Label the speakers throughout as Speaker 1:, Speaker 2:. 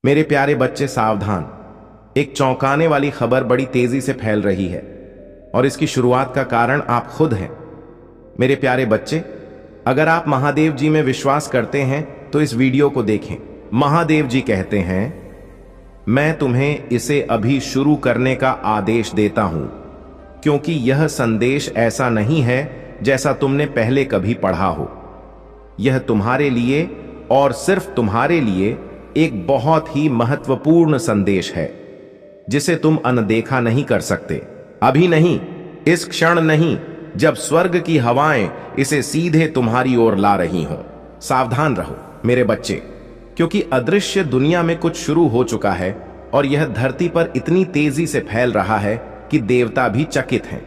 Speaker 1: मेरे प्यारे बच्चे सावधान। एक चौंकाने वाली खबर बड़ी तेजी से फैल रही है और इसकी शुरुआत का कारण आप खुद हैं। मेरे प्यारे बच्चे, अगर आप महादेव जी में विश्वास करते हैं तो इस वीडियो को देखें। महादेव जी कहते हैं, मैं तुम्हें इसे अभी शुरू करने का आदेश देता हूं, क्योंकि यह संदेश ऐसा नहीं है जैसा तुमने पहले कभी पढ़ा हो। यह तुम्हारे लिए और सिर्फ तुम्हारे लिए एक बहुत ही महत्वपूर्ण संदेश है, जिसे तुम अनदेखा नहीं कर सकते। अभी नहीं, इस क्षण नहीं, जब स्वर्ग की हवाएं इसे सीधे तुम्हारी ओर ला रही हों। सावधान रहो मेरे बच्चे, क्योंकि अदृश्य दुनिया में कुछ शुरू हो चुका है और यह धरती पर इतनी तेजी से फैल रहा है कि देवता भी चकित हैं।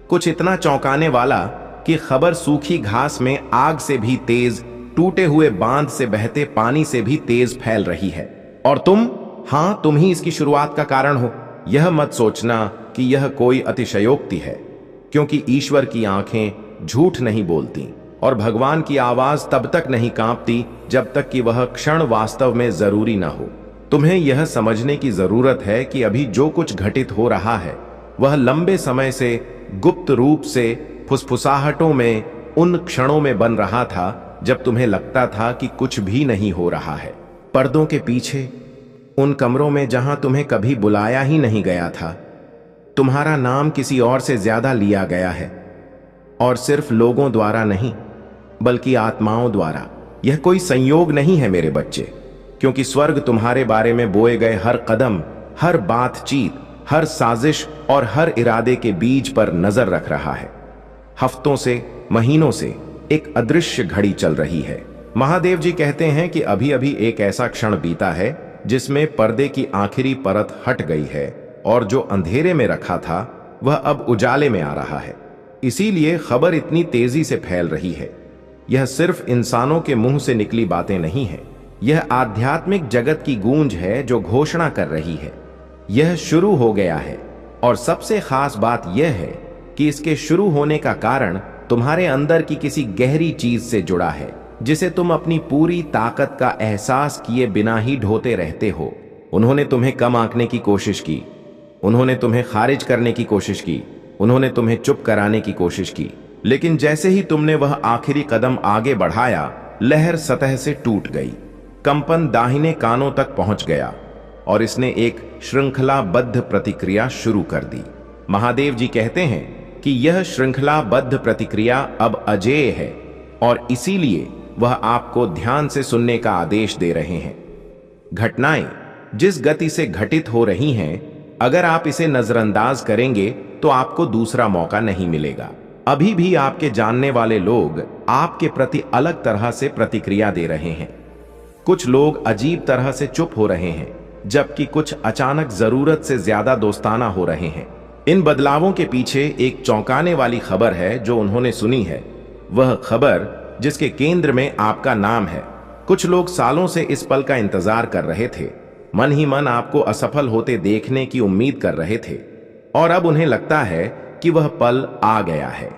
Speaker 1: कुछ इतना चौंकाने वाला कि खबर सूखी घास में आग से भी तेज, टूटे हुए बांध से बहते पानी से भी तेज फैल रही है। और तुम ही इसकी शुरुआत का कारण हो। यह मत सोचना कि यह कोई अतिशयोक्ति है, क्योंकि ईश्वर की आंखें झूठ नहीं बोलती और भगवान की आवाज तब तक नहीं कांपती जब तक कि वह क्षण वास्तव में जरूरी न हो। तुम्हें यह समझने की जरूरत है कि अभी जो कुछ घटित हो रहा है वह लंबे समय से गुप्त रूप से फुसफुसाहटों में उन क्षणों में बन रहा था जब तुम्हें लगता था कि कुछ भी नहीं हो रहा है। पर्दों के पीछे, उन कमरों में जहां तुम्हें कभी बुलाया ही नहीं गया था, तुम्हारा नाम किसी और से ज्यादा लिया गया है, और सिर्फ लोगों द्वारा नहीं बल्कि आत्माओं द्वारा। यह कोई संयोग नहीं है मेरे बच्चे, क्योंकि स्वर्ग तुम्हारे बारे में बोए गए हर कदम, हर बातचीत, हर साजिश और हर इरादे के बीज पर नजर रख रहा है। हफ्तों से, महीनों से एक अदृश्य घड़ी चल रही है। महादेव जी कहते हैं कि अभी अभी एक ऐसा क्षण बीता है जिसमें पर्दे की आखिरी परत हट गई है और जो अंधेरे में रखा था वह अब उजाले में आ रहा है। इसीलिए खबर इतनी तेजी से फैल रही है। यह सिर्फ इंसानों के मुंह से निकली बातें नहीं है, यह आध्यात्मिक जगत की गूंज है जो घोषणा कर रही है, यह शुरू हो गया है। और सबसे खास बात यह है कि इसके शुरू होने का कारण तुम्हारे अंदर की किसी गहरी चीज से जुड़ा है, जिसे तुम अपनी पूरी ताकत का एहसास किए बिना ही ढोते रहते हो। उन्होंने तुम्हें कम आंकने की कोशिश की, उन्होंने तुम्हें खारिज करने की कोशिश की, उन्होंने तुम्हें चुप कराने की कोशिश की, लेकिन जैसे ही तुमने वह आखिरी कदम आगे बढ़ाया, लहर सतह से टूट गई, कंपन दाहिने कानों तक पहुंच गया और इसने एक श्रृंखलाबद्ध प्रतिक्रिया शुरू कर दी। महादेव जी कहते हैं कि यह श्रृंखलाबद्ध प्रतिक्रिया अब अजेय है और इसीलिए वह आपको ध्यान से सुनने का आदेश दे रहे हैं। घटनाएं जिस गति से घटित हो रही हैं, अगर आप इसे नजरअंदाज करेंगे तो आपको दूसरा मौका नहीं मिलेगा। अभी भी आपके जानने वाले लोग आपके प्रति अलग तरह से प्रतिक्रिया दे रहे हैं। कुछ लोग अजीब तरह से चुप हो रहे हैं, जबकि कुछ अचानक जरूरत से ज्यादा दोस्ताना हो रहे हैं। इन बदलावों के पीछे एक चौंकाने वाली खबर है जो उन्होंने सुनी है, वह खबर जिसके केंद्र में आपका नाम है। कुछ लोग सालों से इस पल का इंतजार कर रहे थे, मन ही मन आपको असफल होते देखने की उम्मीद कर रहे थे, और अब उन्हें लगता है कि वह पल आ गया है।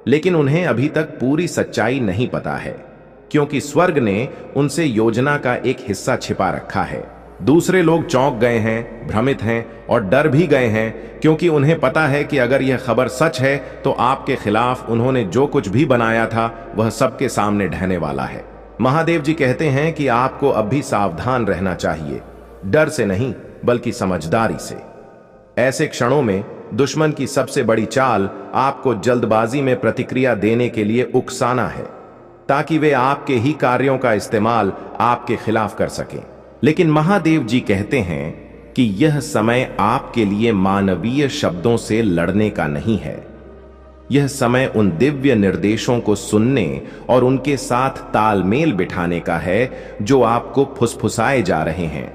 Speaker 1: लेकिन उन्हें अभी तक पूरी सच्चाई नहीं पता है, क्योंकि स्वर्ग ने उनसे योजना का एक हिस्सा छिपा रखा है। दूसरे लोग चौंक गए हैं, भ्रमित हैं और डर भी गए हैं, क्योंकि उन्हें पता है कि अगर यह खबर सच है तो आपके खिलाफ उन्होंने जो कुछ भी बनाया था वह सबके सामने ढहने वाला है। महादेव जी कहते हैं कि आपको अब भी सावधान रहना चाहिए, डर से नहीं बल्कि समझदारी से। ऐसे क्षणों में दुश्मन की सबसे बड़ी चाल आपको जल्दबाजी में प्रतिक्रिया देने के लिए उकसाना है, ताकि वे आपके ही कार्यों का इस्तेमाल आपके खिलाफ कर सकें। लेकिन महादेव जी कहते हैं कि यह समय आपके लिए मानवीय शब्दों से लड़ने का नहीं है। यह समय उन दिव्य निर्देशों को सुनने और उनके साथ तालमेल बिठाने का है जो आपको फुसफुसाए जा रहे हैं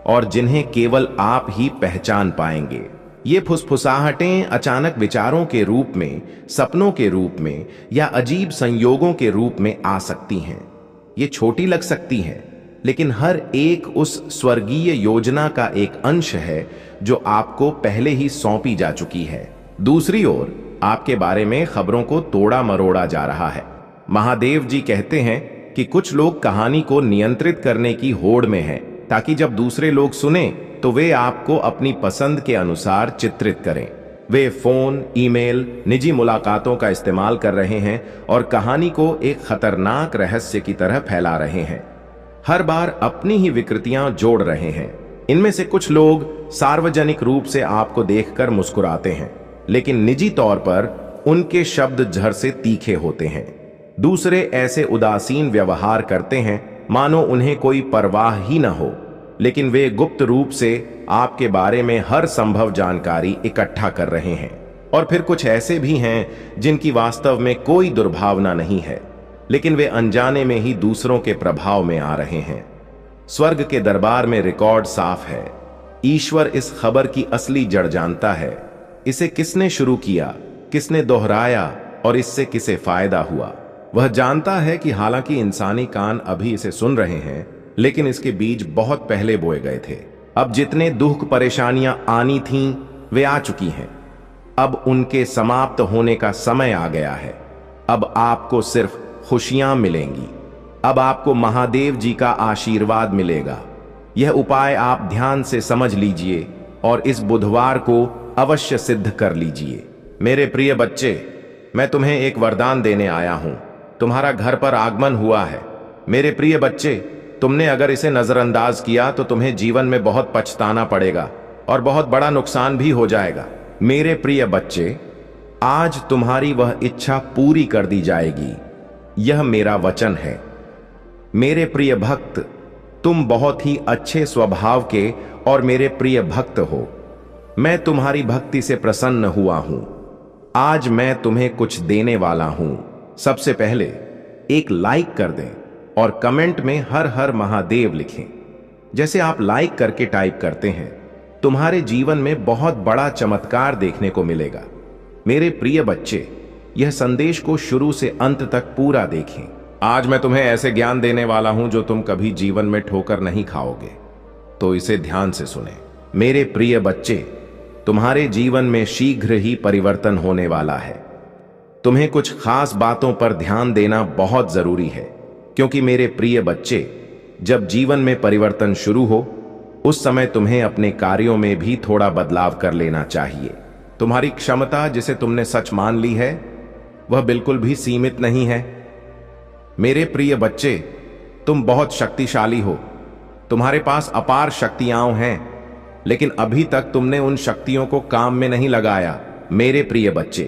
Speaker 1: और जिन्हें केवल आप ही पहचान पाएंगे। ये फुसफुसाहटें अचानक विचारों के रूप में, सपनों के रूप में या अजीब संयोगों के रूप में आ सकती हैं। ये छोटी लग सकती हैं, लेकिन हर एक उस स्वर्गीय योजना का एक अंश है जो आपको पहले ही सौंपी जा चुकी है। दूसरी ओर आपके बारे में खबरों को तोड़ा मरोड़ा जा रहा है। महादेव जी कहते हैं कि कुछ लोग कहानी को नियंत्रित करने की होड़ में हैं, ताकि जब दूसरे लोग सुने तो वे आपको अपनी पसंद के अनुसार चित्रित करें। वे फोन, ईमेल, निजी मुलाकातों का इस्तेमाल कर रहे हैं और कहानी को एक खतरनाक रहस्य की तरह फैला रहे हैं। हर बार अपनी ही विकृतियां जोड़ रहे हैं। इनमें से कुछ लोग सार्वजनिक रूप से आपको देखकर मुस्कुराते हैं, लेकिन निजी तौर पर उनके शब्द झर से तीखे होते हैं। दूसरे ऐसे उदासीन व्यवहार करते हैं मानो उन्हें कोई परवाह ही न हो, लेकिन वे गुप्त रूप से आपके बारे में हर संभव जानकारी इकट्ठा कर रहे हैं। और फिर कुछ ऐसे भी हैं जिनकी वास्तव में कोई दुर्भावना नहीं है, लेकिन वे अनजाने में ही दूसरों के प्रभाव में आ रहे हैं। स्वर्ग के दरबार में रिकॉर्ड साफ है। ईश्वर इस खबर की असली जड़ जानता है। इसे किसने शुरू किया, किसने दोहराया और इससे किसे फायदा हुआ। वह जानता है कि हालांकि इंसानी कान अभी इसे सुन रहे हैं, लेकिन इसके बीज बहुत पहले बोए गए थे। अब जितने दुख परेशानियां आनी थीं, वे आ चुकी हैं। अब उनके समाप्त होने का समय आ गया है। अब आपको सिर्फ खुशियां मिलेंगी। अब आपको महादेव जी का आशीर्वाद मिलेगा। यह उपाय आप ध्यान से समझ लीजिए और इस बुधवार को अवश्य सिद्ध कर लीजिए। मेरे प्रिय बच्चे, मैं तुम्हें एक वरदान देने आया हूं। तुम्हारा घर पर आगमन हुआ है। मेरे प्रिय बच्चे, तुमने अगर इसे नजरअंदाज किया तो तुम्हें जीवन में बहुत पछताना पड़ेगा और बहुत बड़ा नुकसान भी हो जाएगा। मेरे प्रिय बच्चे, आज तुम्हारी वह इच्छा पूरी कर दी जाएगी। यह मेरा वचन है। मेरे प्रिय भक्त, तुम बहुत ही अच्छे स्वभाव के और मेरे प्रिय भक्त हो। मैं तुम्हारी भक्ति से प्रसन्न हुआ हूं। आज मैं तुम्हें कुछ देने वाला हूं। सबसे पहले एक लाइक कर दें और कमेंट में हर हर महादेव लिखें। जैसे आप लाइक करके टाइप करते हैं, तुम्हारे जीवन में बहुत बड़ा चमत्कार देखने को मिलेगा। मेरे प्रिय बच्चे, यह संदेश को शुरू से अंत तक पूरा देखें। आज मैं तुम्हें ऐसे ज्ञान देने वाला हूं जो तुम कभी जीवन में ठोकर नहीं खाओगे, तो इसे ध्यान से सुने। मेरे प्रिय बच्चे, तुम्हारे जीवन में शीघ्र ही परिवर्तन होने वाला है। तुम्हें कुछ खास बातों पर ध्यान देना बहुत जरूरी है, क्योंकि मेरे प्रिय बच्चे, जब जीवन में परिवर्तन शुरू हो, उस समय तुम्हें अपने कार्यों में भी थोड़ा बदलाव कर लेना चाहिए। तुम्हारी क्षमता जिसे तुमने सच मान ली है, वह बिल्कुल भी सीमित नहीं है। मेरे प्रिय बच्चे, तुम बहुत शक्तिशाली हो। तुम्हारे पास अपार शक्तियां हैं, लेकिन अभी तक तुमने उन शक्तियों को काम में नहीं लगाया। मेरे प्रिय बच्चे,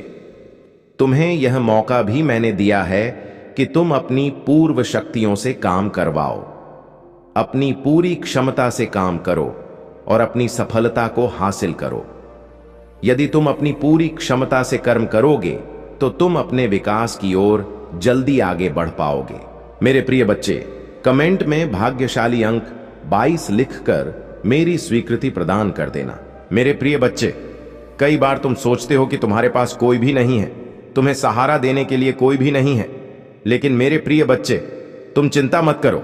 Speaker 1: तुम्हें यह मौका भी मैंने दिया है कि तुम अपनी पूर्व शक्तियों से काम करवाओ। अपनी पूरी क्षमता से काम करो और अपनी सफलता को हासिल करो। यदि तुम अपनी पूरी क्षमता से कर्म करोगे तो तुम अपने विकास की ओर जल्दी आगे बढ़ पाओगे। मेरे प्रिय बच्चे, कमेंट में भाग्यशाली अंक 22 लिखकर मेरी स्वीकृति प्रदान कर देना। मेरे प्रिय बच्चे, कई बार तुम सोचते हो कि तुम्हारे पास कोई भी नहीं है, तुम्हें सहारा देने के लिए कोई भी नहीं है। लेकिन मेरे प्रिय बच्चे, तुम चिंता मत करो।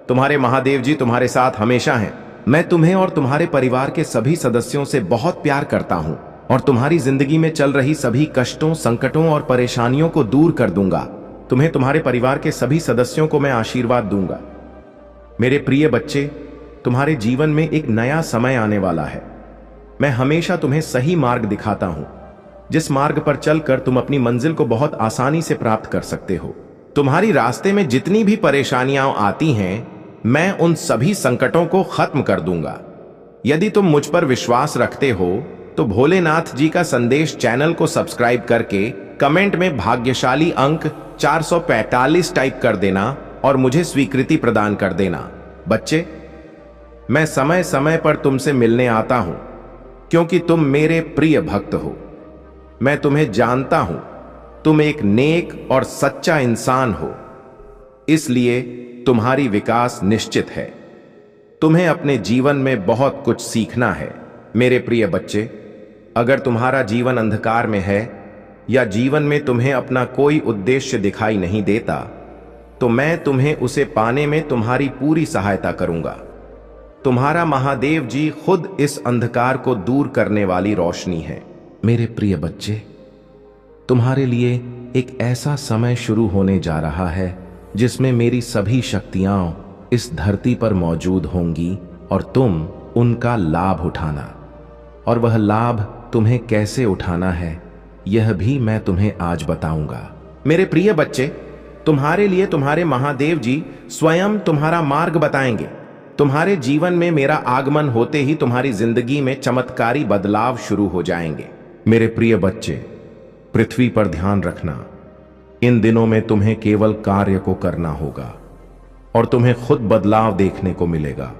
Speaker 1: तुम्हारे महादेव जी तुम्हारे साथ हमेशा हैं। मैं तुम्हें और तुम्हारे परिवार के सभी सदस्यों से बहुत प्यार करता हूं और तुम्हारी जिंदगी में चल रही सभी कष्टों, संकटों और परेशानियों को दूर कर दूंगा। तुम्हें तुम्हारे परिवार के सभी सदस्यों को मैं आशीर्वाद दूंगा। मेरे प्रिय बच्चे, तुम्हारे जीवन में एक नया समय आने वाला है। मैं हमेशा तुम्हें सही मार्ग दिखाता हूं, जिस मार्ग पर चलकर तुम अपनी मंजिल को बहुत आसानी से प्राप्त कर सकते हो। तुम्हारी रास्ते में जितनी भी परेशानियां आती हैं, मैं उन सभी संकटों को खत्म कर दूंगा। यदि तुम मुझ पर विश्वास रखते हो तो भोलेनाथ जी का संदेश चैनल को सब्सक्राइब करके कमेंट में भाग्यशाली अंक 445 टाइप कर देना और मुझे स्वीकृति प्रदान कर देना। बच्चे, मैं समय समय पर तुमसे मिलने आता हूं, क्योंकि तुम मेरे प्रिय भक्त हो। मैं तुम्हें जानता हूं, तुम एक नेक और सच्चा इंसान हो, इसलिए तुम्हारी विकास निश्चित है। तुम्हें अपने जीवन में बहुत कुछ सीखना है। मेरे प्रिय बच्चे, अगर तुम्हारा जीवन अंधकार में है या जीवन में तुम्हें अपना कोई उद्देश्य दिखाई नहीं देता, तो मैं तुम्हें उसे पाने में तुम्हारी पूरी सहायता करूंगा। तुम्हारा महादेव जी खुद इस अंधकार को दूर करने वाली रोशनी है। मेरे प्रिय बच्चे, तुम्हारे लिए एक ऐसा समय शुरू होने जा रहा है जिसमें मेरी सभी शक्तियां इस धरती पर मौजूद होंगी और तुम उनका लाभ उठाना। और वह लाभ तुम्हें कैसे उठाना है यह भी मैं तुम्हें आज बताऊंगा। मेरे प्रिय बच्चे, तुम्हारे लिए तुम्हारे महादेव जी स्वयं तुम्हारा मार्ग बताएंगे। तुम्हारे जीवन में मेरा आगमन होते ही तुम्हारी जिंदगी में चमत्कारी बदलाव शुरू हो जाएंगे। मेरे प्रिय बच्चे, पृथ्वी पर ध्यान रखना। इन दिनों में तुम्हें केवल कार्य को करना होगा और तुम्हें खुद बदलाव देखने को मिलेगा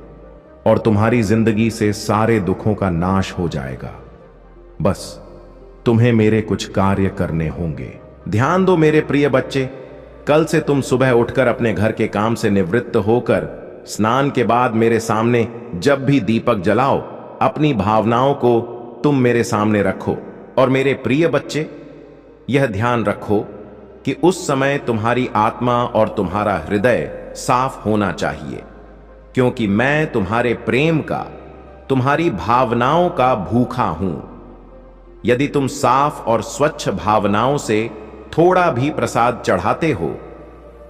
Speaker 1: और तुम्हारी जिंदगी से सारे दुखों का नाश हो जाएगा। बस तुम्हें मेरे कुछ कार्य करने होंगे। ध्यान दो मेरे प्रिय बच्चे, कल से तुम सुबह उठकर अपने घर के काम से निवृत्त होकर स्नान के बाद मेरे सामने जब भी दीपक जलाओ, अपनी भावनाओं को तुम मेरे सामने रखो। और मेरे प्रिय बच्चे, यह ध्यान रखो कि उस समय तुम्हारी आत्मा और तुम्हारा हृदय साफ होना चाहिए, क्योंकि मैं तुम्हारे प्रेम का, तुम्हारी भावनाओं का भूखा हूं। यदि तुम साफ और स्वच्छ भावनाओं से थोड़ा भी प्रसाद चढ़ाते हो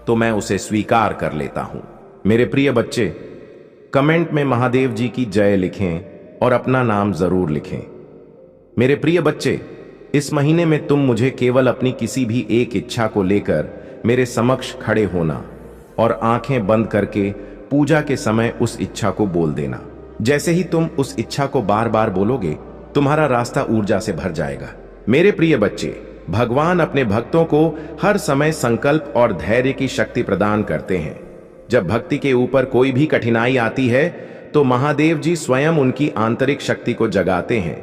Speaker 1: तो मैं उसे स्वीकार कर लेता हूं। मेरे प्रिय बच्चे, कमेंट में महादेव जी की जय लिखें और अपना नाम जरूर लिखें। मेरे प्रिय बच्चे, इस महीने में तुम मुझे केवल अपनी किसी भी एक इच्छा को लेकर मेरे समक्ष खड़े होना और आंखें बंद करके पूजा के समय उस इच्छा को बोल देना। जैसे ही तुम उस इच्छा को बार बार बोलोगे, तुम्हारा रास्ता ऊर्जा से भर जाएगा। मेरे प्रिय बच्चे, भगवान अपने भक्तों को हर समय संकल्प और धैर्य की शक्ति प्रदान करते हैं। जब भक्ति के ऊपर कोई भी कठिनाई आती है तो महादेव जी स्वयं उनकी आंतरिक शक्ति को जगाते हैं,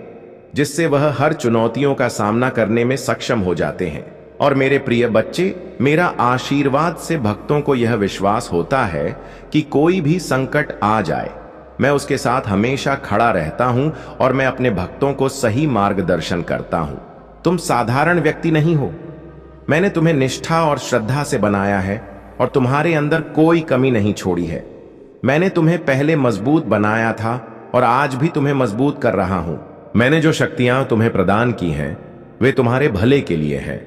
Speaker 1: जिससे वह हर चुनौतियों का सामना करने में सक्षम हो जाते हैं। और मेरे प्रिय बच्चे, मेरा आशीर्वाद से भक्तों को यह विश्वास होता है कि कोई भी संकट आ जाए, मैं उसके साथ हमेशा खड़ा रहता हूं और मैं अपने भक्तों को सही मार्गदर्शन करता हूं। तुम साधारण व्यक्ति नहीं हो। मैंने तुम्हें निष्ठा और श्रद्धा से बनाया है और तुम्हारे अंदर कोई कमी नहीं छोड़ी है। मैंने तुम्हें पहले मजबूत बनाया था और आज भी तुम्हें मजबूत कर रहा हूं। मैंने जो शक्तियां तुम्हें प्रदान की हैं, वे तुम्हारे भले के लिए हैं।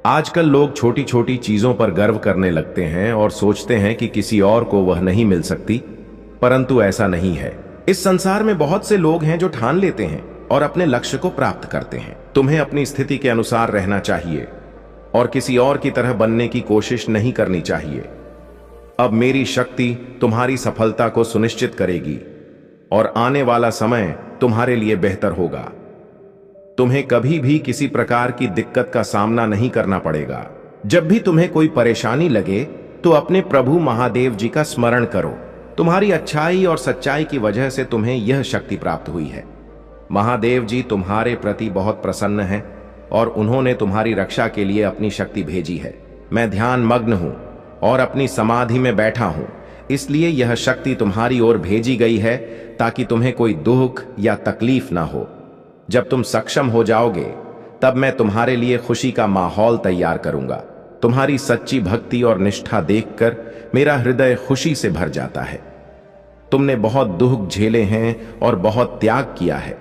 Speaker 1: आजकल लोग छोटी छोटी चीजों पर गर्व करने लगते हैं और सोचते हैं कि किसी और को वह नहीं मिल सकती, परंतु ऐसा नहीं है। इस संसार में बहुत से लोग हैं जो ठान लेते हैं और अपने लक्ष्य को प्राप्त करते हैं। तुम्हें अपनी स्थिति के अनुसार रहना चाहिए और किसी और की तरह बनने की कोशिश नहीं करनी चाहिए। अब मेरी शक्ति तुम्हारी सफलता को सुनिश्चित करेगी और आने वाला समय तुम्हारे लिए बेहतर होगा। तुम्हें कभी भी किसी प्रकार की दिक्कत का सामना नहीं करना पड़ेगा। जब भी तुम्हें कोई परेशानी लगे तो अपने प्रभु महादेव जी का स्मरण करो। तुम्हारी अच्छाई और सच्चाई की वजह से तुम्हें यह शक्ति प्राप्त हुई है। महादेव जी तुम्हारे प्रति बहुत प्रसन्न हैं और उन्होंने तुम्हारी रक्षा के लिए अपनी शक्ति भेजी है। मैं ध्यान मग्न हूं और अपनी समाधि में बैठा हूं, इसलिए यह शक्ति तुम्हारी ओर भेजी गई है ताकि तुम्हें कोई दुख या तकलीफ ना हो। जब तुम सक्षम हो जाओगे तब मैं तुम्हारे लिए खुशी का माहौल तैयार करूंगा। तुम्हारी सच्ची भक्ति और निष्ठा देखकर मेरा हृदय खुशी से भर जाता है। तुमने बहुत दुख झेले हैं और बहुत त्याग किया है।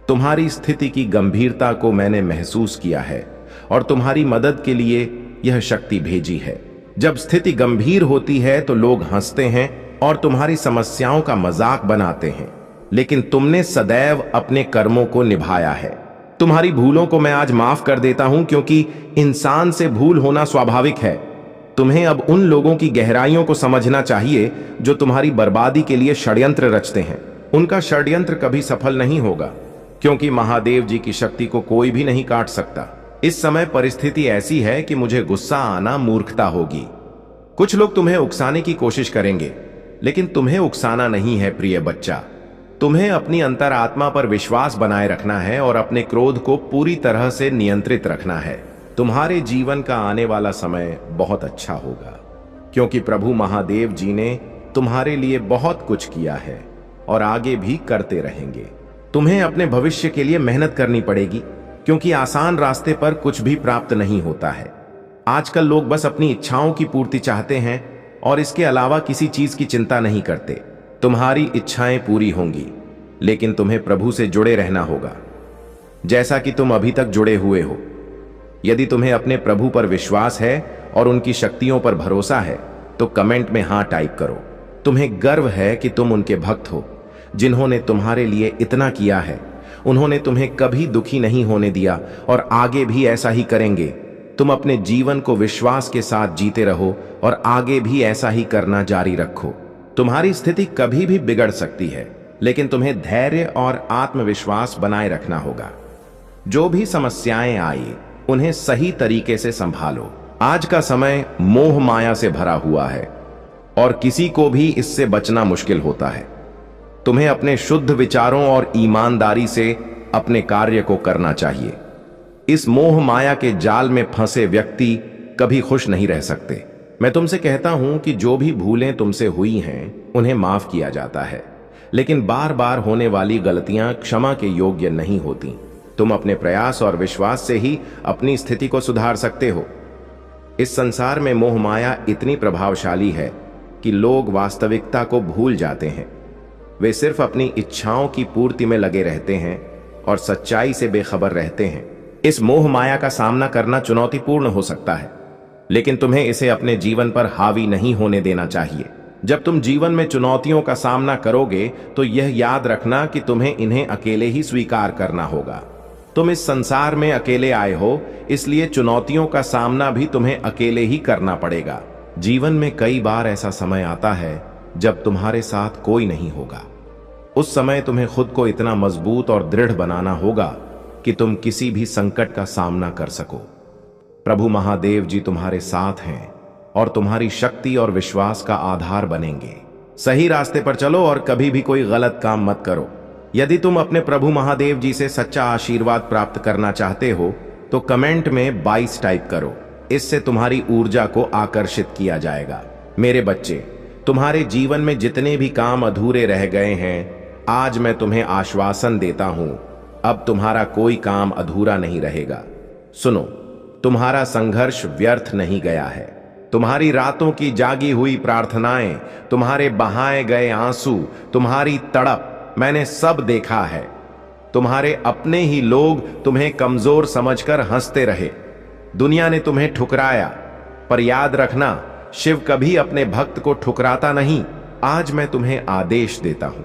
Speaker 1: तुम्हारी स्थिति की गंभीरता को मैंने महसूस किया है और तुम्हारी मदद के लिए यह शक्ति भेजी है। जब स्थिति गंभीर होती है तो लोग हंसते हैं और तुम्हारी समस्याओं का मजाक बनाते हैं, लेकिन तुमने सदैव अपने कर्मों को निभाया है। तुम्हारी भूलों को मैं आज माफ कर देता हूं, क्योंकि इंसान से भूल होना स्वाभाविक है। तुम्हें अब उन लोगों की गहराइयों को समझना चाहिए जो तुम्हारी बर्बादी के लिए षड्यंत्र रचते हैं। उनका षड्यंत्र कभी सफल नहीं होगा, क्योंकि महादेव जी की शक्ति को कोई भी नहीं काट सकता। इस समय परिस्थिति ऐसी है कि मुझे गुस्सा आना मूर्खता होगी। कुछ लोग तुम्हें उकसाने की कोशिश करेंगे, लेकिन तुम्हें उकसाना नहीं है प्रिय बच्चा। तुम्हें अपनी अंतरात्मा पर विश्वास बनाए रखना है और अपने क्रोध को पूरी तरह से नियंत्रित रखना है। तुम्हारे जीवन का आने वाला समय बहुत अच्छा होगा, क्योंकि प्रभु महादेव जी ने तुम्हारे लिए बहुत कुछ किया है और आगे भी करते रहेंगे। तुम्हें अपने भविष्य के लिए मेहनत करनी पड़ेगी, क्योंकि आसान रास्ते पर कुछ भी प्राप्त नहीं होता है। आजकल लोग बस अपनी इच्छाओं की पूर्ति चाहते हैं और इसके अलावा किसी चीज की चिंता नहीं करते। तुम्हारी इच्छाएं पूरी होंगी, लेकिन तुम्हें प्रभु से जुड़े रहना होगा, जैसा कि तुम अभी तक जुड़े हुए हो। यदि तुम्हें अपने प्रभु पर विश्वास है और उनकी शक्तियों पर भरोसा है तो कमेंट में हाँ टाइप करो। तुम्हें गर्व है कि तुम उनके भक्त हो। जिन्होंने तुम्हारे लिए इतना किया है, उन्होंने तुम्हें कभी दुखी नहीं होने दिया और आगे भी ऐसा ही करेंगे। तुम अपने जीवन को विश्वास के साथ जीते रहो और आगे भी ऐसा ही करना जारी रखो। तुम्हारी स्थिति कभी भी बिगड़ सकती है, लेकिन तुम्हें धैर्य और आत्मविश्वास बनाए रखना होगा। जो भी समस्याएं आई, उन्हें सही तरीके से संभालो। आज का समय मोह माया से भरा हुआ है और किसी को भी इससे बचना मुश्किल होता है। तुम्हें अपने शुद्ध विचारों और ईमानदारी से अपने कार्य को करना चाहिए। इस मोह माया के जाल में फंसे व्यक्ति कभी खुश नहीं रह सकते। मैं तुमसे कहता हूं कि जो भी भूलें तुमसे हुई हैं, उन्हें माफ किया जाता है, लेकिन बार बार होने वाली गलतियां क्षमा के योग्य नहीं होती। तुम अपने प्रयास और विश्वास से ही अपनी स्थिति को सुधार सकते हो। इस संसार में मोह माया इतनी प्रभावशाली है कि लोग वास्तविकता को भूल जाते हैं। वे सिर्फ अपनी इच्छाओं की पूर्ति में लगे रहते हैं और सच्चाई से बेखबर रहते हैं। इस मोह माया का सामना करना चुनौतीपूर्ण हो सकता है, लेकिन तुम्हें इसे अपने जीवन पर हावी नहीं होने देना चाहिए। जब तुम जीवन में चुनौतियों का सामना करोगे, तो यह याद रखना कि तुम्हें इन्हें अकेले ही स्वीकार करना होगा। तुम इस संसार में अकेले आए हो, इसलिए चुनौतियों का सामना भी तुम्हें अकेले ही करना पड़ेगा। जीवन में कई बार ऐसा समय आता है जब तुम्हारे साथ कोई नहीं होगा। उस समय तुम्हें खुद को इतना मजबूत और दृढ़ बनाना होगा कि तुम किसी भी संकट का सामना कर सको। प्रभु महादेव जी तुम्हारे साथ हैं और तुम्हारी शक्ति और विश्वास का आधार बनेंगे। सही रास्ते पर चलो और कभी भी कोई गलत काम मत करो। यदि तुम अपने प्रभु महादेव जी से सच्चा आशीर्वाद प्राप्त करना चाहते हो, तो कमेंट में 22 टाइप करो। इससे तुम्हारी ऊर्जा को आकर्षित किया जाएगा। मेरे बच्चे, तुम्हारे जीवन में जितने भी काम अधूरे रह गए हैं, आज मैं तुम्हें आश्वासन देता हूं, अब तुम्हारा कोई काम अधूरा नहीं रहेगा। सुनो, तुम्हारा संघर्ष व्यर्थ नहीं गया है। तुम्हारी रातों की जागी हुई प्रार्थनाएं, तुम्हारे बहाए गए आंसू, तुम्हारी तड़प मैंने सब देखा है। तुम्हारे अपने ही लोग तुम्हें कमजोर समझकर हंसते रहे। दुनिया ने तुम्हें ठुकराया, पर याद रखना, शिव कभी अपने भक्त को ठुकराता नहीं। आज मैं तुम्हें आदेश देता हूं,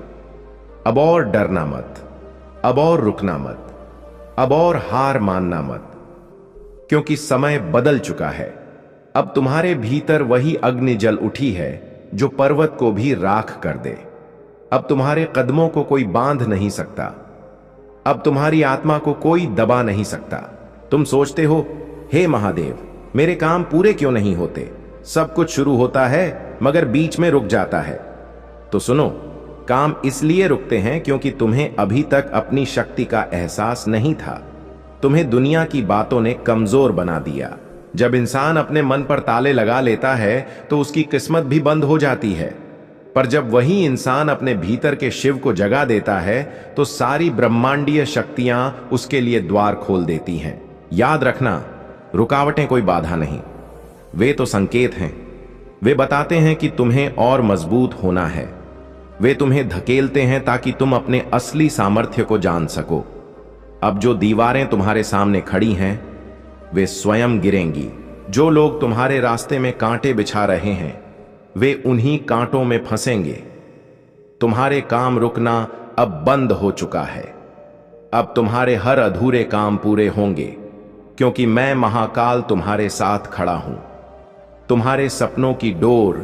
Speaker 1: अब और डरना मत, अब और रुकना मत, अब और हार मानना मत, क्योंकि समय बदल चुका है। अब तुम्हारे भीतर वही अग्नि जल उठी है जो पर्वत को भी राख कर दे। अब तुम्हारे कदमों को कोई बांध नहीं सकता। अब तुम्हारी आत्मा को कोई दबा नहीं सकता। तुम सोचते हो, हे महादेव, मेरे काम पूरे क्यों नहीं होते? सब कुछ शुरू होता है मगर बीच में रुक जाता है। तो सुनो, काम इसलिए रुकते हैं क्योंकि तुम्हें अभी तक अपनी शक्ति का एहसास नहीं था। तुम्हें दुनिया की बातों ने कमजोर बना दिया। जब इंसान अपने मन पर ताले लगा लेता है तो उसकी किस्मत भी बंद हो जाती है, पर जब वही इंसान अपने भीतर के शिव को जगा देता है तो सारी ब्रह्मांडीय शक्तियां उसके लिए द्वार खोल देती हैं। याद रखना, रुकावटें कोई बाधा नहीं, वे तो संकेत हैं। वे बताते हैं कि तुम्हें और मजबूत होना है। वे तुम्हें धकेलते हैं ताकि तुम अपने असली सामर्थ्य को जान सको। अब जो दीवारें तुम्हारे सामने खड़ी हैं, वे स्वयं गिरेंगी। जो लोग तुम्हारे रास्ते में कांटे बिछा रहे हैं, वे उन्हीं कांटों में फंसेंगे। तुम्हारे काम रुकना अब बंद हो चुका है। अब तुम्हारे हर अधूरे काम पूरे होंगे, क्योंकि मैं महाकाल तुम्हारे साथ खड़ा हूं। तुम्हारे सपनों की डोर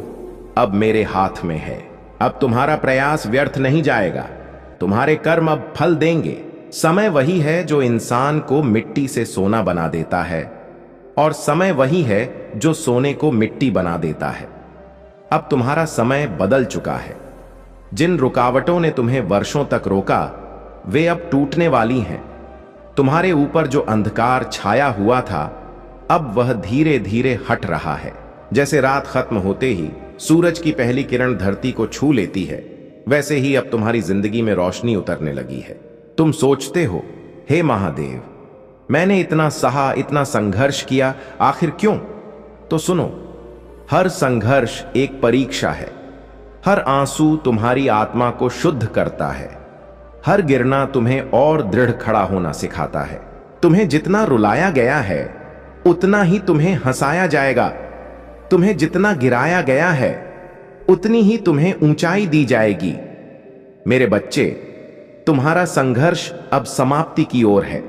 Speaker 1: अब मेरे हाथ में है। अब तुम्हारा प्रयास व्यर्थ नहीं जाएगा। तुम्हारे कर्म अब फल देंगे। समय वही है जो इंसान को मिट्टी से सोना बना देता है, और समय वही है जो सोने को मिट्टी बना देता है। अब तुम्हारा समय बदल चुका है। जिन रुकावटों ने तुम्हें वर्षों तक रोका, वे अब टूटने वाली हैं। तुम्हारे ऊपर जो अंधकार छाया हुआ था, अब वह धीरे धीरे हट रहा है। जैसे रात खत्म होते ही सूरज की पहली किरण धरती को छू लेती है, वैसे ही अब तुम्हारी जिंदगी में रोशनी उतरने लगी है। तुम सोचते हो, हे महादेव, मैंने इतना सहा, इतना संघर्ष किया, आखिर क्यों? तो सुनो, हर संघर्ष एक परीक्षा है। हर आंसू तुम्हारी आत्मा को शुद्ध करता है। हर गिरना तुम्हें और दृढ़ खड़ा होना सिखाता है। तुम्हें जितना रुलाया गया है, उतना ही तुम्हें हंसाया जाएगा। तुम्हें जितना गिराया गया है, उतनी ही तुम्हें ऊंचाई दी जाएगी। मेरे बच्चे, तुम्हारा संघर्ष अब समाप्ति की ओर है।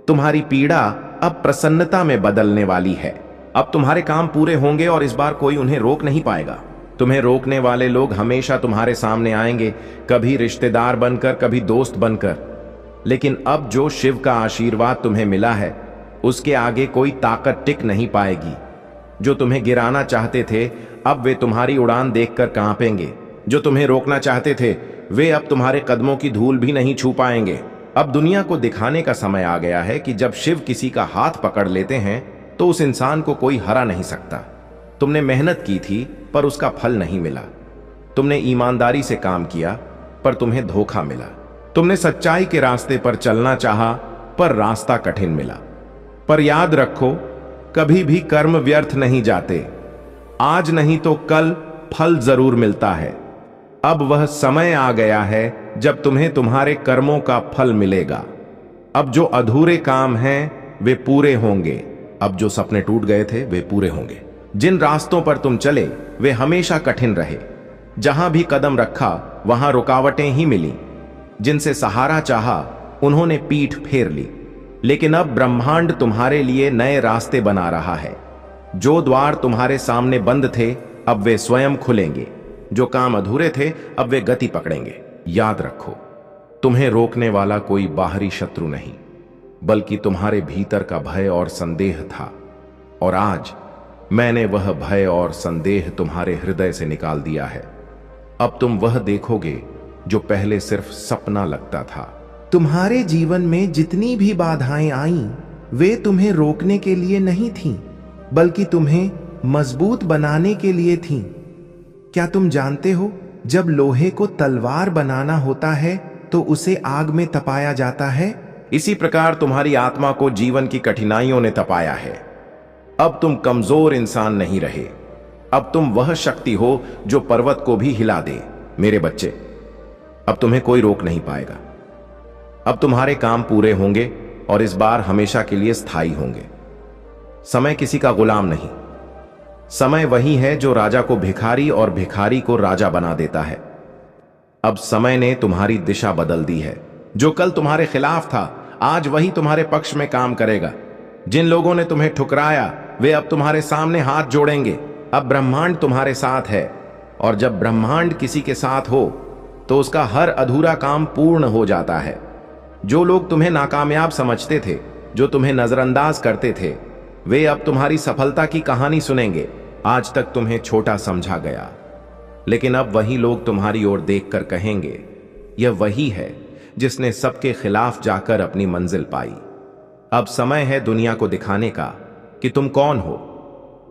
Speaker 1: तुम्हारी पीड़ा अब प्रसन्नता में बदलने वाली है। अब तुम्हारे काम पूरे होंगे और इस बार कोई उन्हें रोक नहीं पाएगा। तुम्हें रोकने वाले लोग हमेशा तुम्हारे सामने आएंगे, कभी रिश्तेदार बनकर, कभी दोस्त बनकर। लेकिन अब जो शिव का आशीर्वाद तुम्हें मिला है, उसके आगे कोई ताकत टिक नहीं पाएगी। जो तुम्हें गिराना चाहते थे, अब वे तुम्हारी उड़ान देखकर कांपेंगे। जो तुम्हें रोकना चाहते थे, वे अब तुम्हारे कदमों की धूल भी नहीं छू पाएंगे। अब दुनिया को दिखाने का समय आ गया है कि जब शिव किसी का हाथ पकड़ लेते हैं तो उस इंसान को कोई हरा नहीं सकता। तुमने मेहनत की थी पर उसका फल नहीं मिला। तुमने ईमानदारी से काम किया पर तुम्हें धोखा मिला। तुमने सच्चाई के रास्ते पर चलना चाहा पर रास्ता कठिन मिला। पर याद रखो, कभी भी कर्म व्यर्थ नहीं जाते। आज नहीं तो कल फल जरूर मिलता है। अब वह समय आ गया है जब तुम्हें तुम्हारे कर्मों का फल मिलेगा। अब जो अधूरे काम हैं वे पूरे होंगे। अब जो सपने टूट गए थे वे पूरे होंगे। जिन रास्तों पर तुम चले वे हमेशा कठिन रहे। जहां भी कदम रखा वहां रुकावटें ही मिली। जिनसे सहारा चाहा उन्होंने पीठ फेर ली। लेकिन अब ब्रह्मांड तुम्हारे लिए नए रास्ते बना रहा है। जो द्वार तुम्हारे सामने बंद थे अब वे स्वयं खुलेंगे। जो काम अधूरे थे अब वे गति पकड़ेंगे। याद रखो, तुम्हें रोकने वाला कोई बाहरी शत्रु नहीं, बल्कि तुम्हारे भीतर का भय और संदेह था। और आज मैंने वह भय और संदेह तुम्हारे हृदय से निकाल दिया है। अब तुम वह देखोगे जो पहले सिर्फ सपना लगता था।
Speaker 2: तुम्हारे जीवन में जितनी भी बाधाएं आईं, वे तुम्हें रोकने के लिए नहीं थीं, बल्कि तुम्हें मजबूत बनाने के लिए थीं। क्या तुम जानते हो, जब लोहे को तलवार बनाना होता है तो उसे आग में तपाया जाता है?
Speaker 1: इसी प्रकार तुम्हारी आत्मा को जीवन की कठिनाइयों ने तपाया है। अब तुम कमजोर इंसान नहीं रहे। अब तुम वह शक्ति हो जो पर्वत को भी हिला दे। मेरे बच्चे, अब तुम्हें कोई रोक नहीं पाएगा। अब तुम्हारे काम पूरे होंगे और इस बार हमेशा के लिए स्थायी होंगे। समय किसी का गुलाम नहीं। समय वही है जो राजा को भिखारी और भिखारी को राजा बना देता है। अब समय ने तुम्हारी दिशा बदल दी है। जो कल तुम्हारे खिलाफ था, आज वही तुम्हारे पक्ष में काम करेगा। जिन लोगों ने तुम्हें ठुकराया वे अब तुम्हारे सामने हाथ जोड़ेंगे। अब ब्रह्मांड तुम्हारे साथ है, और जब ब्रह्मांड किसी के साथ हो तो उसका हर अधूरा काम पूर्ण हो जाता है। जो लोग तुम्हें नाकामयाब समझते थे, जो तुम्हें नजरअंदाज करते थे, वे अब तुम्हारी सफलता की कहानी सुनेंगे। आज तक तुम्हें छोटा समझा गया, लेकिन अब वही लोग तुम्हारी ओर देखकर कहेंगे, यह वही है जिसने सबके खिलाफ जाकर अपनी मंजिल पाई। अब समय है दुनिया को दिखाने का कि तुम कौन हो।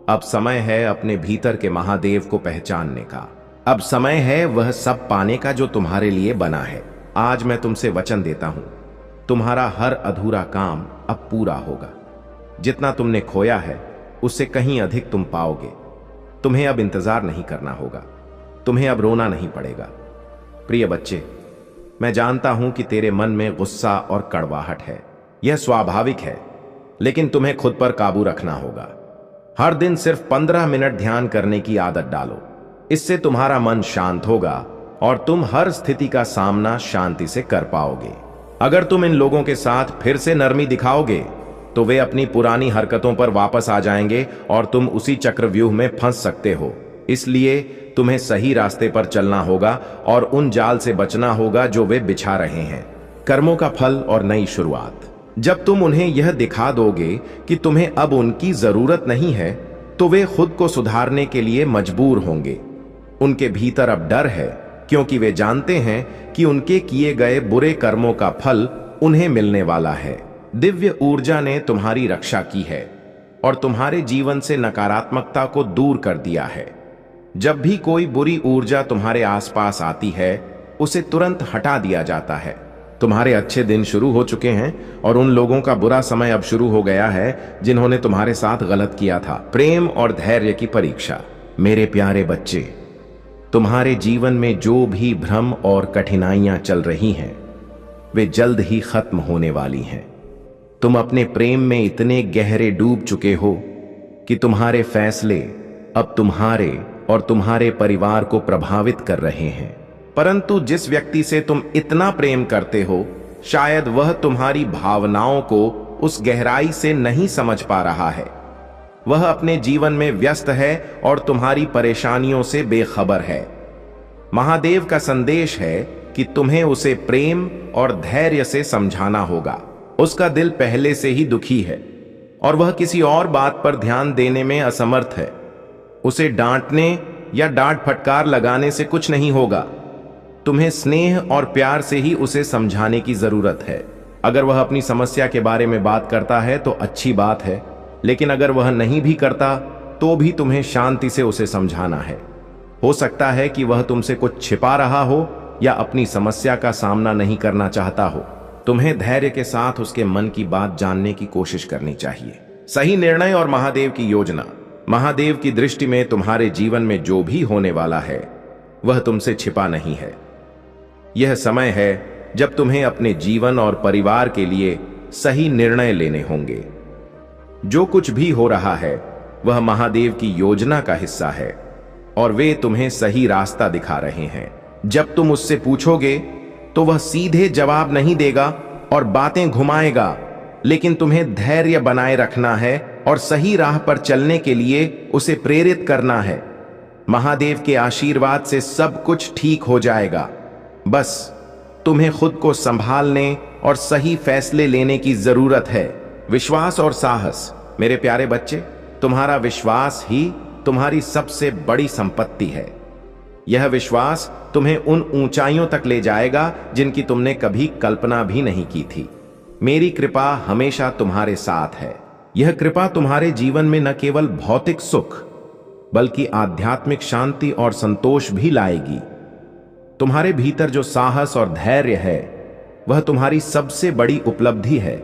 Speaker 1: अब समय है अपने भीतर के महादेव को पहचानने का। अब समय है वह सब पाने का जो तुम्हारे लिए बना है। आज मैं तुमसे वचन देता हूं, तुम्हारा हर अधूरा काम अब पूरा होगा। जितना तुमने खोया है उससे कहीं अधिक तुम पाओगे। तुम्हें अब इंतजार नहीं करना होगा। तुम्हें अब रोना नहीं पड़ेगा। प्रिय बच्चे, मैं जानता हूं कि तेरे मन में गुस्सा और कड़वाहट है। यह स्वाभाविक है, लेकिन तुम्हें खुद पर काबू रखना होगा। हर दिन सिर्फ 15 मिनट ध्यान करने की आदत डालो। इससे तुम्हारा मन शांत होगा और तुम हर स्थिति का सामना शांति से कर पाओगे। अगर तुम इन लोगों के साथ फिर से नरमी दिखाओगे तो वे अपनी पुरानी हरकतों पर वापस आ जाएंगे और तुम उसी चक्रव्यूह में फंस सकते हो। इसलिए तुम्हें सही रास्ते पर चलना होगा और उन जाल से बचना होगा जो वे बिछा रहे हैं। कर्मों का फल और नई शुरुआत। जब तुम उन्हें यह दिखा दोगे कि तुम्हें अब उनकी जरूरत नहीं है, तो वे खुद को सुधारने के लिए मजबूर होंगे। उनके भीतर अब डर है, क्योंकि वे जानते हैं कि उनके किए गए बुरे कर्मों का फल उन्हें मिलने वाला है। दिव्य ऊर्जा ने तुम्हारी रक्षा की है और तुम्हारे जीवन से नकारात्मकता को दूर कर दिया है। जब भी कोई बुरी ऊर्जा तुम्हारे आसपास आती है, उसे तुरंत हटा दिया जाता है। तुम्हारे अच्छे दिन शुरू हो चुके हैं और उन लोगों का बुरा समय अब शुरू हो गया है जिन्होंने तुम्हारे साथ गलत किया था। प्रेम और धैर्य की परीक्षा। मेरे प्यारे बच्चे, तुम्हारे जीवन में जो भी भ्रम और कठिनाइयां चल रही हैं, वे जल्द ही खत्म होने वाली हैं। तुम अपने प्रेम में इतने गहरे डूब चुके हो कि तुम्हारे फैसले अब तुम्हारे और तुम्हारे परिवार को प्रभावित कर रहे हैं। परंतु जिस व्यक्ति से तुम इतना प्रेम करते हो, शायद वह तुम्हारी भावनाओं को उस गहराई से नहीं समझ पा रहा है। वह अपने जीवन में व्यस्त है और तुम्हारी परेशानियों से बेखबर है। महादेव का संदेश है कि तुम्हें उसे प्रेम और धैर्य से समझाना होगा। उसका दिल पहले से ही दुखी है और वह किसी और बात पर ध्यान देने में असमर्थ है। उसे डांटने या डांट फटकार लगाने से कुछ नहीं होगा। तुम्हें स्नेह और प्यार से ही उसे समझाने की जरूरत है। अगर वह अपनी समस्या के बारे में बात करता है तो अच्छी बात है, लेकिन अगर वह नहीं भी करता तो भी तुम्हें शांति से उसे समझाना है। हो सकता है कि वह तुमसे कुछ छिपा रहा हो या अपनी समस्या का सामना नहीं करना चाहता हो। तुम्हें धैर्य के साथ उसके मन की बात जानने की कोशिश करनी चाहिए। सही निर्णय और महादेव की योजना। महादेव की दृष्टि में तुम्हारे जीवन में जो भी होने वाला है वह तुमसे छिपा नहीं है। यह समय है जब तुम्हें अपने जीवन और परिवार के लिए सही निर्णय लेने होंगे। जो कुछ भी हो रहा है वह महादेव की योजना का हिस्सा है और वे तुम्हें सही रास्ता दिखा रहे हैं। जब तुम उससे पूछोगे तो वह सीधे जवाब नहीं देगा और बातें घुमाएगा, लेकिन तुम्हें धैर्य बनाए रखना है और सही राह पर चलने के लिए उसे प्रेरित करना है। महादेव के आशीर्वाद से सब कुछ ठीक हो जाएगा। बस तुम्हें खुद को संभालने और सही फैसले लेने की जरूरत है। विश्वास और साहस। मेरे प्यारे बच्चे, तुम्हारा विश्वास ही तुम्हारी सबसे बड़ी संपत्ति है। यह विश्वास तुम्हें उन ऊंचाइयों तक ले जाएगा जिनकी तुमने कभी कल्पना भी नहीं की थी। मेरी कृपा हमेशा तुम्हारे साथ है। यह कृपा तुम्हारे जीवन में न केवल भौतिक सुख बल्कि आध्यात्मिक शांति और संतोष भी लाएगी। तुम्हारे भीतर जो साहस और धैर्य है वह तुम्हारी सबसे बड़ी उपलब्धि है।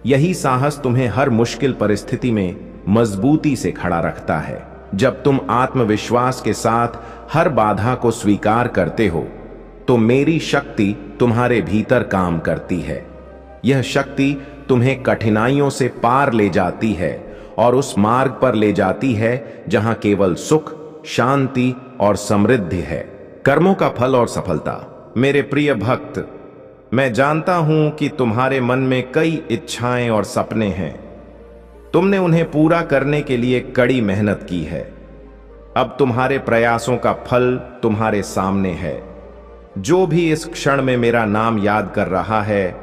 Speaker 1: यही साहस तुम्हें हर मुश्किल परिस्थिति में मजबूती से खड़ा रखता है। जब तुम आत्मविश्वास के साथ हर बाधा को स्वीकार करते हो तो मेरी शक्ति तुम्हारे भीतर काम करती है। यह शक्ति तुम्हें कठिनाइयों से पार ले जाती है और उस मार्ग पर ले जाती है जहां केवल सुख, शांति और समृद्धि है। कर्मों का फल और सफलता। मेरे प्रिय भक्त, मैं जानता हूं कि तुम्हारे मन में कई इच्छाएं और सपने हैं। तुमने उन्हें पूरा करने के लिए कड़ी मेहनत की है। अब तुम्हारे प्रयासों का फल तुम्हारे सामने है। जो भी इस क्षण में मेरा नाम याद कर रहा है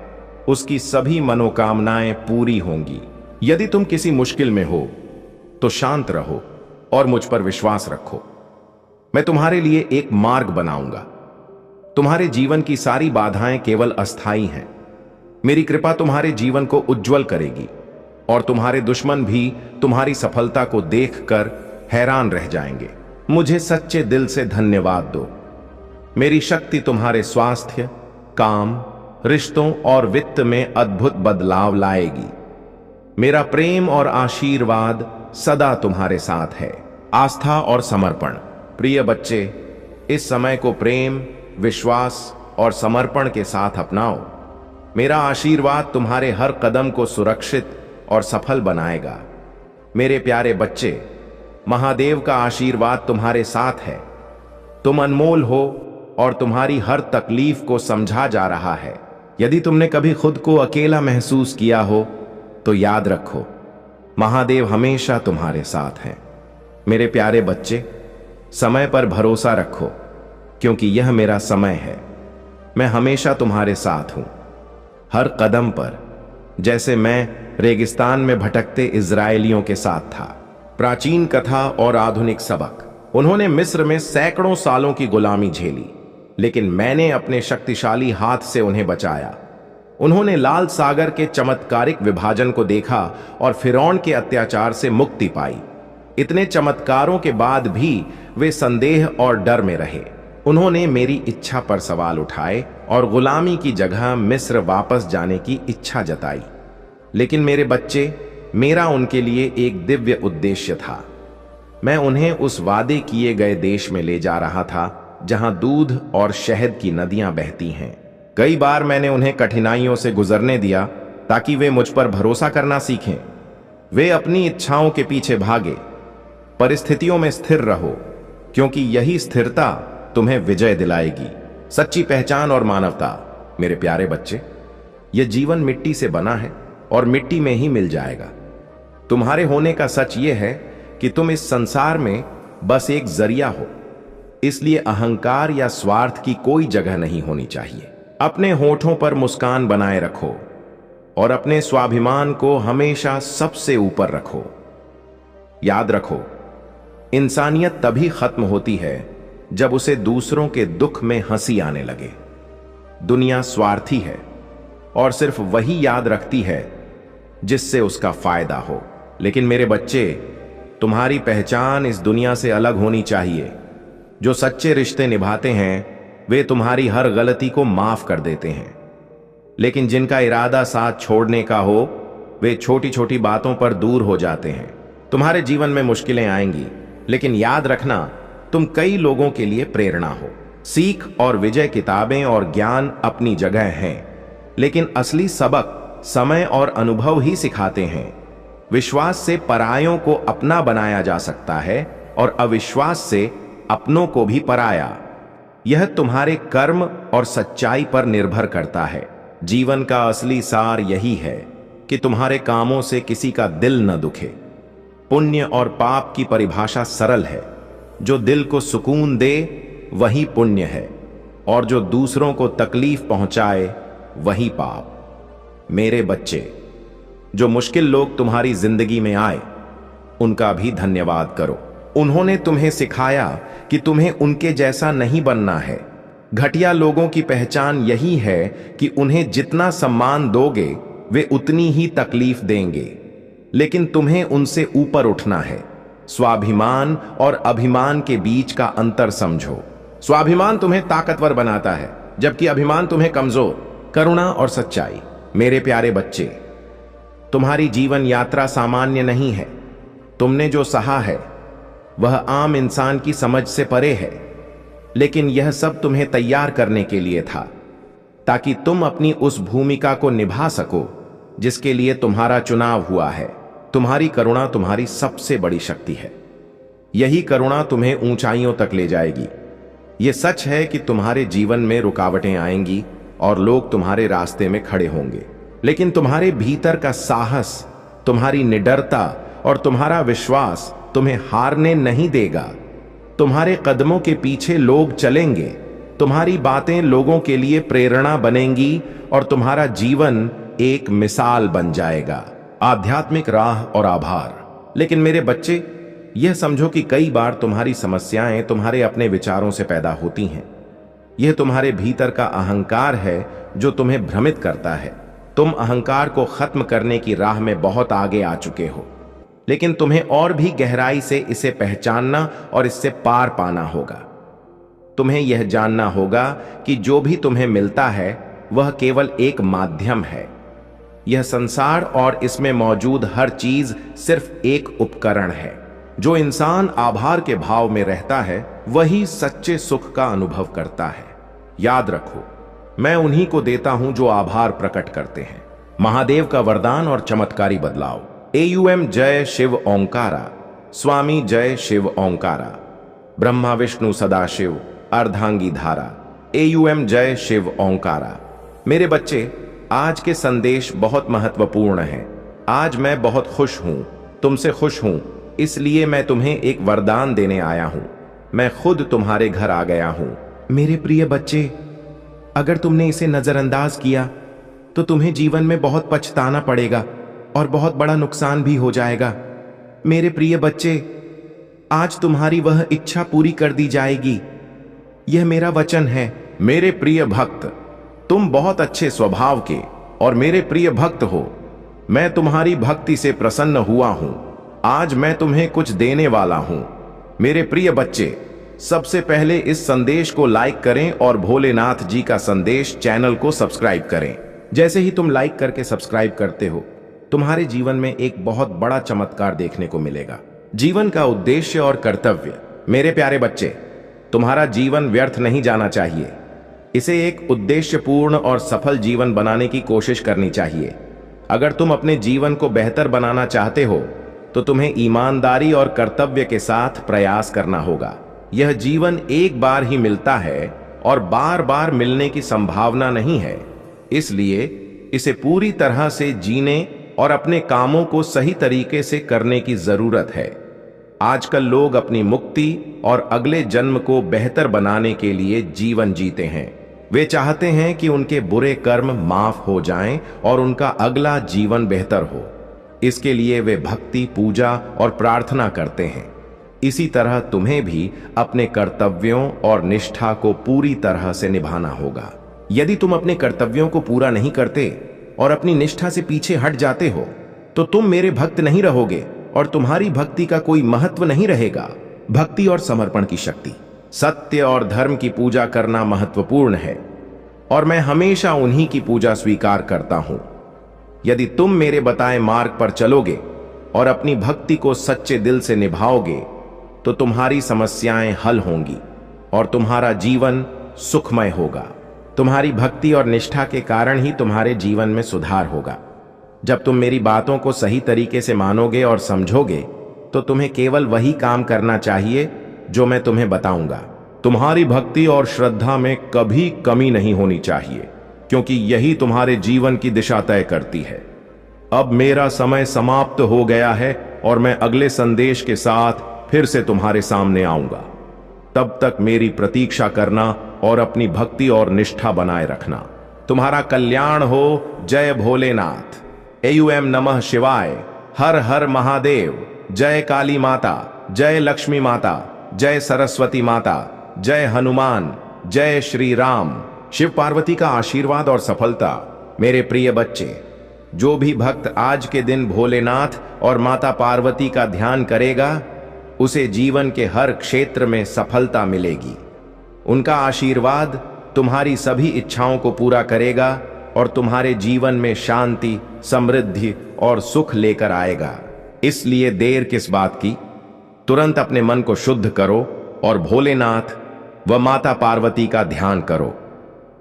Speaker 1: उसकी सभी मनोकामनाएं पूरी होंगी। यदि तुम किसी मुश्किल में हो तो शांत रहो और मुझ पर विश्वास रखो। मैं तुम्हारे लिए एक मार्ग बनाऊंगा। तुम्हारे जीवन की सारी बाधाएं केवल अस्थाई हैं। मेरी कृपा तुम्हारे जीवन को उज्जवल करेगी और तुम्हारे दुश्मन भी तुम्हारी सफलता को देखकर हैरान रह जाएंगे। मुझे सच्चे दिल से धन्यवाद दो। मेरी शक्ति तुम्हारे स्वास्थ्य, काम, रिश्तों और वित्त में अद्भुत बदलाव लाएगी। मेरा प्रेम और आशीर्वाद सदा तुम्हारे साथ है। आस्था और समर्पण। प्रिय बच्चे, इस समय को प्रेम, विश्वास और समर्पण के साथ अपनाओ। मेरा आशीर्वाद तुम्हारे हर कदम को सुरक्षित और सफल बनाएगा। मेरे प्यारे बच्चे, महादेव का आशीर्वाद तुम्हारे साथ है। तुम अनमोल हो और तुम्हारी हर तकलीफ को समझा जा रहा है। यदि तुमने कभी खुद को अकेला महसूस किया हो तो याद रखो, महादेव हमेशा तुम्हारे साथ हैं। मेरे प्यारे बच्चे, समय पर भरोसा रखो क्योंकि यह मेरा समय है। मैं हमेशा तुम्हारे साथ हूं, हर कदम पर, जैसे मैं रेगिस्तान में भटकते इजरायलियों के साथ था। प्राचीन कथा और आधुनिक सबक। उन्होंने मिस्र में सैकड़ों सालों की गुलामी झेली, लेकिन मैंने अपने शक्तिशाली हाथ से उन्हें बचाया। उन्होंने लाल सागर के चमत्कारिक विभाजन को देखा और फिरौन के अत्याचार से मुक्ति पाई। इतने चमत्कारों के बाद भी वे संदेह और डर में रहे। उन्होंने मेरी इच्छा पर सवाल उठाए और गुलामी की जगह मिस्र वापस जाने की इच्छा जताई। लेकिन मेरे बच्चे, मेरा उनके लिए एक दिव्य उद्देश्य था। मैं उन्हें उस वादे किए गए देश में ले जा रहा था जहां दूध और शहद की नदियां बहती हैं। कई बार मैंने उन्हें कठिनाइयों से गुजरने दिया ताकि वे मुझ पर भरोसा करना सीखें। वे अपनी इच्छाओं के पीछे भागे। परिस्थितियों में स्थिर रहो क्योंकि यही स्थिरता तुम्हें विजय दिलाएगी। सच्ची पहचान और मानवता। मेरे प्यारे बच्चे, यह जीवन मिट्टी से बना है और मिट्टी में ही मिल जाएगा। तुम्हारे होने का सच यह है कि तुम इस संसार में बस एक जरिया हो, इसलिए अहंकार या स्वार्थ की कोई जगह नहीं होनी चाहिए। अपने होठों पर मुस्कान बनाए रखो और अपने स्वाभिमान को हमेशा सबसे ऊपर रखो। याद रखो, इंसानियत तभी खत्म होती है जब उसे दूसरों के दुख में हंसी आने लगे। दुनिया स्वार्थी है और सिर्फ वही याद रखती है जिससे उसका फायदा हो। लेकिन मेरे बच्चे, तुम्हारी पहचान इस दुनिया से अलग होनी चाहिए। जो सच्चे रिश्ते निभाते हैं वे तुम्हारी हर गलती को माफ कर देते हैं, लेकिन जिनका इरादा साथ छोड़ने का हो वे छोटी छोटी बातों पर दूर हो जाते हैं। तुम्हारे जीवन में मुश्किलें आएंगी, लेकिन याद रखना, तुम कई लोगों के लिए प्रेरणा हो। सीख और विजय, किताबें और ज्ञान अपनी जगह हैं, लेकिन असली सबक समय और अनुभव ही सिखाते हैं। विश्वास से परायों को अपना बनाया जा सकता है और अविश्वास से अपनों को भी पराया। यह तुम्हारे कर्म और सच्चाई पर निर्भर करता है। जीवन का असली सार यही है कि तुम्हारे कामों से किसी का दिल न दुखे। पुण्य और पाप की परिभाषा सरल है। जो दिल को सुकून दे वही पुण्य है, और जो दूसरों को तकलीफ पहुंचाए वही पाप। मेरे बच्चे, जो मुश्किल लोग तुम्हारी जिंदगी में आए उनका भी धन्यवाद करो। उन्होंने तुम्हें सिखाया कि तुम्हें उनके जैसा नहीं बनना है। घटिया लोगों की पहचान यही है कि उन्हें जितना सम्मान दोगे वे उतनी ही तकलीफ देंगे, लेकिन तुम्हें उनसे ऊपर उठना है। स्वाभिमान और अभिमान के बीच का अंतर समझो। स्वाभिमान तुम्हें ताकतवर बनाता है, जबकि अभिमान तुम्हें कमजोर। करुणा और सच्चाई। मेरे प्यारे बच्चे, तुम्हारी जीवन यात्रा सामान्य नहीं है। तुमने जो सहा है वह आम इंसान की समझ से परे है, लेकिन यह सब तुम्हें तैयार करने के लिए था, ताकि तुम अपनी उस भूमिका को निभा सको जिसके लिए तुम्हारा चुनाव हुआ है। तुम्हारी करुणा तुम्हारी सबसे बड़ी शक्ति है। यही करुणा तुम्हें ऊंचाइयों तक ले जाएगी। यह सच है कि तुम्हारे जीवन में रुकावटें आएंगी और लोग तुम्हारे रास्ते में खड़े होंगे, लेकिन तुम्हारे भीतर का साहस, तुम्हारी निडरता और तुम्हारा विश्वास तुम्हें हारने नहीं देगा। तुम्हारे कदमों के पीछे लोग चलेंगे, तुम्हारी बातें लोगों के लिए प्रेरणा बनेंगी और तुम्हारा जीवन एक मिसाल बन जाएगा। आध्यात्मिक राह और आभार। लेकिन मेरे बच्चे, यह समझो कि कई बार तुम्हारी समस्याएं तुम्हारे अपने विचारों से पैदा होती हैं। यह तुम्हारे भीतर का अहंकार है जो तुम्हें भ्रमित करता है। तुम अहंकार को खत्म करने की राह में बहुत आगे आ चुके हो, लेकिन तुम्हें और भी गहराई से इसे पहचानना और इससे पार पाना होगा। तुम्हें यह जानना होगा कि जो भी तुम्हें मिलता है वह केवल एक माध्यम है। यह संसार और इसमें मौजूद हर चीज सिर्फ एक उपकरण है। जो इंसान आभार के भाव में रहता है वही सच्चे सुख का अनुभव करता है। याद रखो, मैं उन्हीं को देता हूं जो आभार प्रकट करते हैं। महादेव का वरदान और चमत्कारी बदलाव। AUM जय शिव ओंकारा। स्वामी जय शिव ओंकारा। ब्रह्मा विष्णु सदाशिव अर्धांगी धारा। AUM जय शिव ओंकारा। मेरे बच्चे, आज के संदेश बहुत महत्वपूर्ण हैं। आज मैं बहुत खुश हूं, तुमसे खुश हूं, इसलिए मैं तुम्हें एक वरदान देने आया हूं। मैं खुद तुम्हारे घर आ गया हूं। मेरे प्रिय बच्चे, अगर तुमने इसे नजरअंदाज किया तो तुम्हें जीवन में बहुत पछताना पड़ेगा और बहुत बड़ा नुकसान भी हो जाएगा। मेरे प्रिय बच्चे, आज तुम्हारी वह इच्छा पूरी कर दी जाएगी, यह मेरा वचन है। मेरे प्रिय भक्त, तुम बहुत अच्छे स्वभाव के और मेरे प्रिय भक्त हो। मैं तुम्हारी भक्ति से प्रसन्न हुआ हूं। आज मैं तुम्हें कुछ देने वाला हूं। मेरे प्रिय बच्चे, सबसे पहले इस संदेश को लाइक करें और भोलेनाथ जी का संदेश चैनल को सब्सक्राइब करें। जैसे ही तुम लाइक करके सब्सक्राइब करते हो, तुम्हारे जीवन में एक बहुत बड़ा चमत्कार देखने को मिलेगा। जीवन का उद्देश्य और कर्तव्य। मेरे प्यारे बच्चे, तुम्हारा जीवन व्यर्थ नहीं जाना चाहिए। इसे एक उद्देश्यपूर्ण और सफल जीवन बनाने की कोशिश करनी चाहिए। अगर तुम अपने जीवन को बेहतर बनाना चाहते हो तो तुम्हें ईमानदारी और कर्तव्य के साथ प्रयास करना होगा। यह जीवन एक बार ही मिलता है और बार बार मिलने की संभावना नहीं है, इसलिए इसे पूरी तरह से जीने और अपने कामों को सही तरीके से करने की जरूरत है। आजकल लोग अपनी मुक्ति और अगले जन्म को बेहतर बनाने के लिए जीवन जीते हैं। वे चाहते हैं कि उनके बुरे कर्म माफ हो जाएं और उनका अगला जीवन बेहतर हो। इसके लिए वे भक्ति, पूजा और प्रार्थना करते हैं। इसी तरह तुम्हें भी अपने कर्तव्यों और निष्ठा को पूरी तरह से निभाना होगा। यदि तुम अपने कर्तव्यों को पूरा नहीं करते और अपनी निष्ठा से पीछे हट जाते हो तो तुम मेरे भक्त नहीं रहोगे और तुम्हारी भक्ति का कोई महत्व नहीं रहेगा। भक्ति और समर्पण की शक्ति, सत्य और धर्म की पूजा करना महत्वपूर्ण है और मैं हमेशा उन्हीं की पूजा स्वीकार करता हूं। यदि तुम मेरे बताए मार्ग पर चलोगे और अपनी भक्ति को सच्चे दिल से निभाओगे तो तुम्हारी समस्याएं हल होंगी और तुम्हारा जीवन सुखमय होगा। तुम्हारी भक्ति और निष्ठा के कारण ही तुम्हारे जीवन में सुधार होगा। जब तुम मेरी बातों को सही तरीके से मानोगे और समझोगे तो तुम्हें केवल वही काम करना चाहिए जो मैं तुम्हें बताऊंगा। तुम्हारी भक्ति और श्रद्धा में कभी कमी नहीं होनी चाहिए, क्योंकि यही तुम्हारे जीवन की दिशा तय करती है। अब मेरा समय समाप्त हो गया है और मैं अगले संदेश के साथ फिर से तुम्हारे सामने आऊंगा। तब तक मेरी प्रतीक्षा करना और अपनी भक्ति और निष्ठा बनाए रखना। तुम्हारा कल्याण हो। जय भोलेनाथ। AUM नमः शिवाय। हर हर महादेव। जय काली माता, जय लक्ष्मी माता, जय सरस्वती माता, जय हनुमान, जय श्री राम। शिव पार्वती का आशीर्वाद और सफलता। मेरे प्रिय बच्चे, जो भी भक्त आज के दिन भोलेनाथ और माता पार्वती का ध्यान करेगा उसे जीवन के हर क्षेत्र में सफलता मिलेगी। उनका आशीर्वाद तुम्हारी सभी इच्छाओं को पूरा करेगा और तुम्हारे जीवन में शांति, समृद्धि और सुख लेकर आएगा। इसलिए देर किस बात की, तुरंत अपने मन को शुद्ध करो और भोलेनाथ व माता पार्वती का ध्यान करो।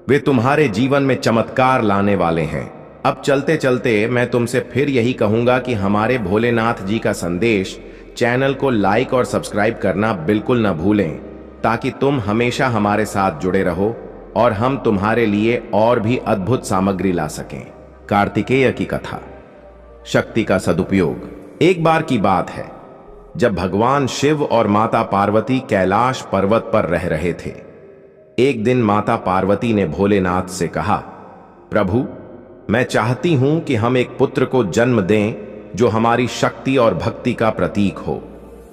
Speaker 1: वे तुम्हारे जीवन में चमत्कार लाने वाले हैं। अब चलते चलते मैं तुमसे फिर यही कहूंगा कि हमारे भोलेनाथ जी का संदेश चैनल को लाइक और सब्सक्राइब करना बिल्कुल न भूलें, ताकि तुम हमेशा हमारे साथ जुड़े रहो और हम तुम्हारे लिए और भी अद्भुत सामग्री ला सकें। कार्तिकेय की कथा। शक्ति का सदुपयोग। एक बार की बात है जब भगवान शिव और माता पार्वती कैलाश पर्वत पर रह रहे थे। एक दिन माता पार्वती ने भोलेनाथ से कहा, प्रभु, मैं चाहती हूं कि हम एक पुत्र को जन्म दें जो हमारी शक्ति और भक्ति का प्रतीक हो।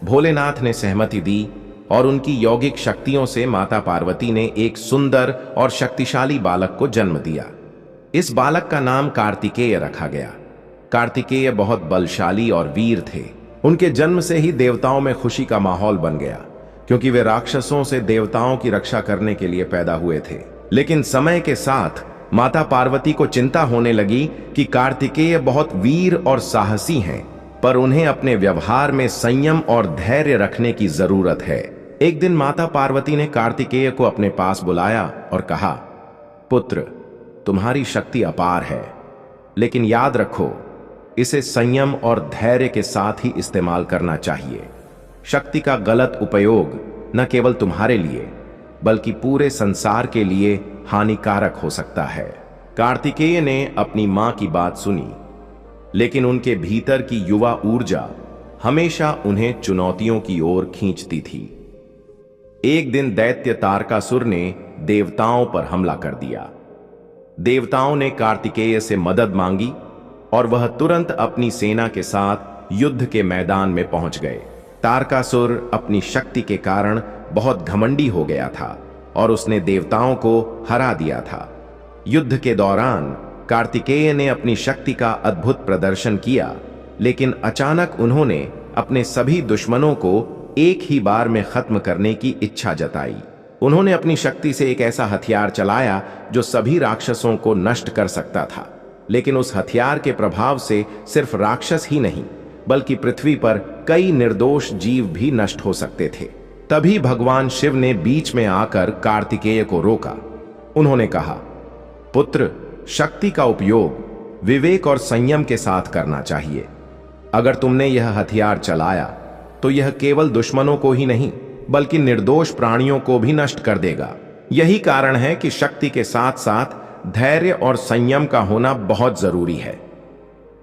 Speaker 1: भोलेनाथ ने सहमति दी और उनकी यौगिक शक्तियों से माता पार्वती ने एक सुंदर और शक्तिशाली बालक को जन्म दिया। इस बालक का नाम कार्तिकेय रखा गया। कार्तिकेय बहुत बलशाली और वीर थे। उनके जन्म से ही देवताओं में खुशी का माहौल बन गया, क्योंकि वे राक्षसों से देवताओं की रक्षा करने के लिए पैदा हुए थे। लेकिन समय के साथ माता पार्वती को चिंता होने लगी कि कार्तिकेय बहुत वीर और साहसी हैं, पर उन्हें अपने व्यवहार में संयम और धैर्य रखने की जरूरत है। एक दिन माता पार्वती ने कार्तिकेय को अपने पास बुलाया और कहा, पुत्र, तुम्हारी शक्ति अपार है, लेकिन याद रखो, इसे संयम और धैर्य के साथ ही इस्तेमाल करना चाहिए। शक्ति का गलत उपयोग न केवल तुम्हारे लिए बल्कि पूरे संसार के लिए हानिकारक हो सकता है। कार्तिकेय ने अपनी मां की बात सुनी, लेकिन उनके भीतर की युवा ऊर्जा हमेशा उन्हें चुनौतियों की ओर खींचती थी। एक दिन दैत्य तारकासुर ने देवताओं पर हमला कर दिया। देवताओं ने कार्तिकेय से मदद मांगी और वह तुरंत अपनी सेना के साथ युद्ध के मैदान में पहुंच गए। तारकासुर अपनी शक्ति के कारण बहुत घमंडी हो गया था और उसने देवताओं को हरा दिया था। युद्ध के दौरान कार्तिकेय ने अपनी शक्ति का अद्भुत प्रदर्शन किया, लेकिन अचानक उन्होंने अपने सभी दुश्मनों को एक ही बार में खत्म करने की इच्छा जताई। उन्होंने अपनी शक्ति से एक ऐसा हथियार चलाया जो सभी राक्षसों को नष्ट कर सकता था, लेकिन उस हथियार के प्रभाव से सिर्फ राक्षस ही नहीं बल्कि पृथ्वी पर कई निर्दोष जीव भी नष्ट हो सकते थे। तभी भगवान शिव ने बीच में आकर कार्तिकेय को रोका। उन्होंने कहा, पुत्र, शक्ति का उपयोग विवेक और संयम के साथ करना चाहिए। अगर तुमने यह हथियार चलाया तो यह केवल दुश्मनों को ही नहीं बल्कि निर्दोष प्राणियों को भी नष्ट कर देगा। यही कारण है कि शक्ति के साथ साथ धैर्य और संयम का होना बहुत जरूरी है।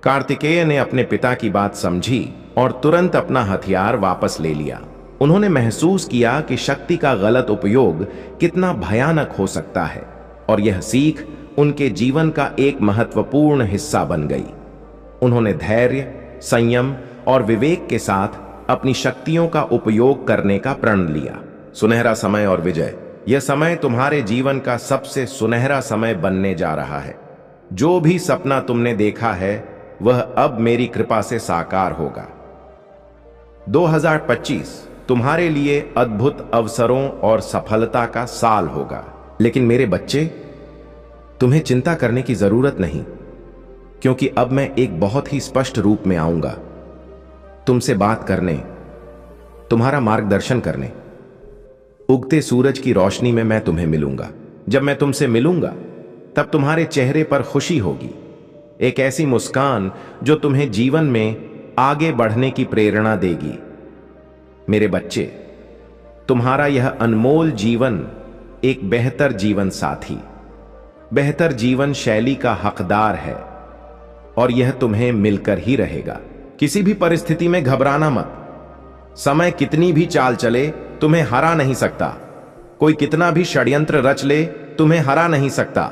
Speaker 1: कार्तिकेय ने अपने पिता की बात समझी और तुरंत अपना हथियार वापस ले लिया। उन्होंने महसूस किया कि शक्ति का गलत उपयोग कितना भयानक हो सकता है, और यह सीख उनके जीवन का एक महत्वपूर्ण हिस्सा बन गई। उन्होंने धैर्य, संयम और विवेक के साथ अपनी शक्तियों का उपयोग करने का प्रण लिया। सुनहरा समय और विजय। यह समय तुम्हारे जीवन का सबसे सुनहरा समय बनने जा रहा है। जो भी सपना तुमने देखा है वह अब मेरी कृपा से साकार होगा। 2025 तुम्हारे लिए अद्भुत अवसरों और सफलता का साल होगा। लेकिन मेरे बच्चे, तुम्हें चिंता करने की जरूरत नहीं, क्योंकि अब मैं एक बहुत ही स्पष्ट रूप में आऊंगा, तुमसे बात करने, तुम्हारा मार्गदर्शन करने। उगते सूरज की रोशनी में मैं तुम्हें मिलूंगा। जब मैं तुमसे मिलूंगा तब तुम्हारे चेहरे पर खुशी होगी, एक ऐसी मुस्कान जो तुम्हें जीवन में आगे बढ़ने की प्रेरणा देगी। मेरे बच्चे, तुम्हारा यह अनमोल जीवन एक बेहतर जीवन साथी, बेहतर जीवन शैली का हकदार है, और यह तुम्हें मिलकर ही रहेगा। किसी भी परिस्थिति में घबराना मत। समय कितनी भी चाल चले तुम्हें हरा नहीं सकता। कोई कितना भी षड्यंत्र रच ले तुम्हें हरा नहीं सकता।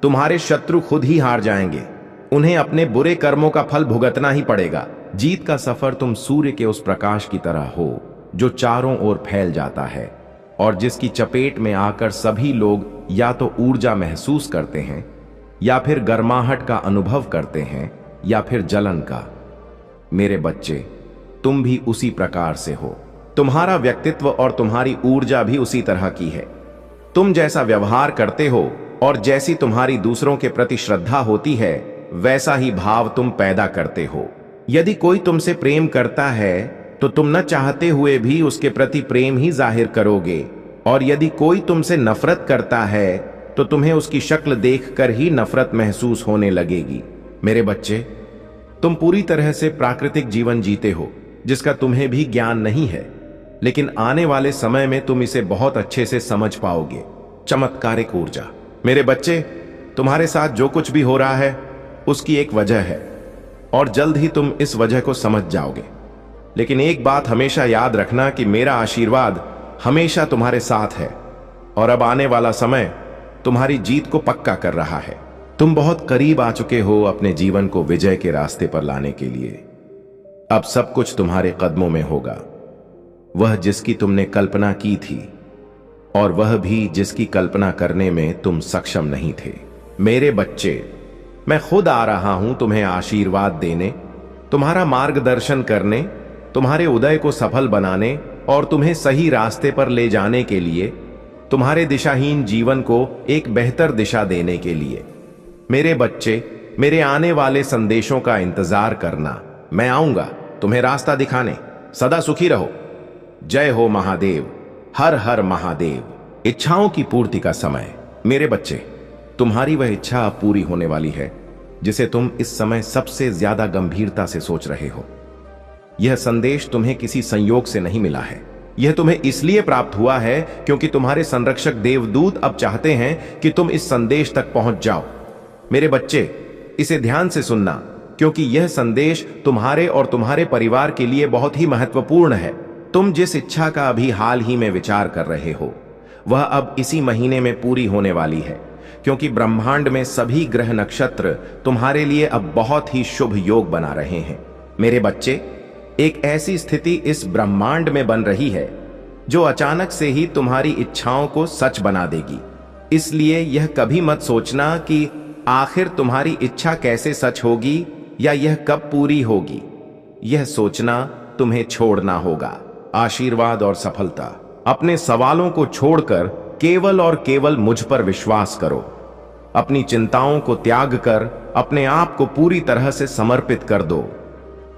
Speaker 1: तुम्हारे शत्रु खुद ही हार जाएंगे। उन्हें अपने बुरे कर्मों का फल भुगतना ही पड़ेगा। जीत का सफर तुम सूर्य के उस प्रकाश की तरह हो जो चारों ओर फैल जाता है और जिसकी चपेट में आकर सभी लोग या तो ऊर्जा महसूस करते हैं, या फिर गर्माहट का अनुभव करते हैं, या फिर जलन का। मेरे बच्चे, तुम भी उसी प्रकार से हो। तुम्हारा व्यक्तित्व और तुम्हारी ऊर्जा भी उसी तरह की है। तुम जैसा व्यवहार करते हो और जैसी तुम्हारी दूसरों के प्रति श्रद्धा होती है, वैसा ही भाव तुम पैदा करते हो। यदि कोई तुमसे प्रेम करता है तो तुम न चाहते हुए भी उसके प्रति प्रेम ही जाहिर करोगे, और यदि कोई तुमसे नफरत करता है तो तुम्हें उसकी शक्ल देखकर ही नफरत महसूस होने लगेगी। मेरे बच्चे, तुम पूरी तरह से प्राकृतिक जीवन जीते हो जिसका तुम्हें भी ज्ञान नहीं है, लेकिन आने वाले समय में तुम इसे बहुत अच्छे से समझ पाओगे। चमत्कारिक ऊर्जा। मेरे बच्चे, तुम्हारे साथ जो कुछ भी हो रहा है उसकी एक वजह है, और जल्द ही तुम इस वजह को समझ जाओगे। लेकिन एक बात हमेशा याद रखना कि मेरा आशीर्वाद हमेशा तुम्हारे साथ है, और अब आने वाला समय तुम्हारी जीत को पक्का कर रहा है। तुम बहुत करीब आ चुके हो अपने जीवन को विजय के रास्ते पर लाने के लिए। अब सब कुछ तुम्हारे कदमों में होगा, वह जिसकी तुमने कल्पना की थी, और वह भी जिसकी कल्पना करने में तुम सक्षम नहीं थे। मेरे बच्चे, मैं खुद आ रहा हूं तुम्हें आशीर्वाद देने, तुम्हारा मार्गदर्शन करने, तुम्हारे उदय को सफल बनाने और तुम्हें सही रास्ते पर ले जाने के लिए, तुम्हारे दिशाहीन जीवन को एक बेहतर दिशा देने के लिए। मेरे बच्चे, मेरे आने वाले संदेशों का इंतजार करना। मैं आऊंगा तुम्हें रास्ता दिखाने। सदा सुखी रहो। जय हो महादेव। हर हर महादेव। इच्छाओं की पूर्ति का समय। मेरे बच्चे, तुम्हारी वह इच्छा अब पूरी होने वाली है जिसे तुम इस समय सबसे ज्यादा गंभीरता से सोच रहे हो। यह संदेश तुम्हें किसी संयोग से नहीं मिला है। यह तुम्हें इसलिए प्राप्त हुआ है क्योंकि तुम्हारे संरक्षक देवदूत अब चाहते हैं कि तुम इस संदेश तक पहुंच जाओ। मेरे बच्चे, इसे ध्यान से सुनना, क्योंकि यह संदेश तुम्हारे और तुम्हारे परिवार के लिए बहुत ही महत्वपूर्ण है। तुम जिस इच्छा का अभी हाल ही में विचार कर रहे हो, वह अब इसी महीने में पूरी होने वाली है, क्योंकि ब्रह्मांड में सभी ग्रह नक्षत्र तुम्हारे लिए अब बहुत ही शुभ योग बना रहे हैं। मेरे बच्चे, एक ऐसी स्थिति इस ब्रह्मांड में बन रही है जो अचानक से ही तुम्हारी इच्छाओं को सच बना देगी। इसलिए यह कभी मत सोचना कि आखिर तुम्हारी इच्छा कैसे सच होगी या यह कब पूरी होगी। यह सोचना तुम्हें छोड़ना होगा। आशीर्वाद और सफलता। अपने सवालों को छोड़कर केवल और केवल मुझ पर विश्वास करो। अपनी चिंताओं को त्याग कर अपने आप को पूरी तरह से समर्पित कर दो।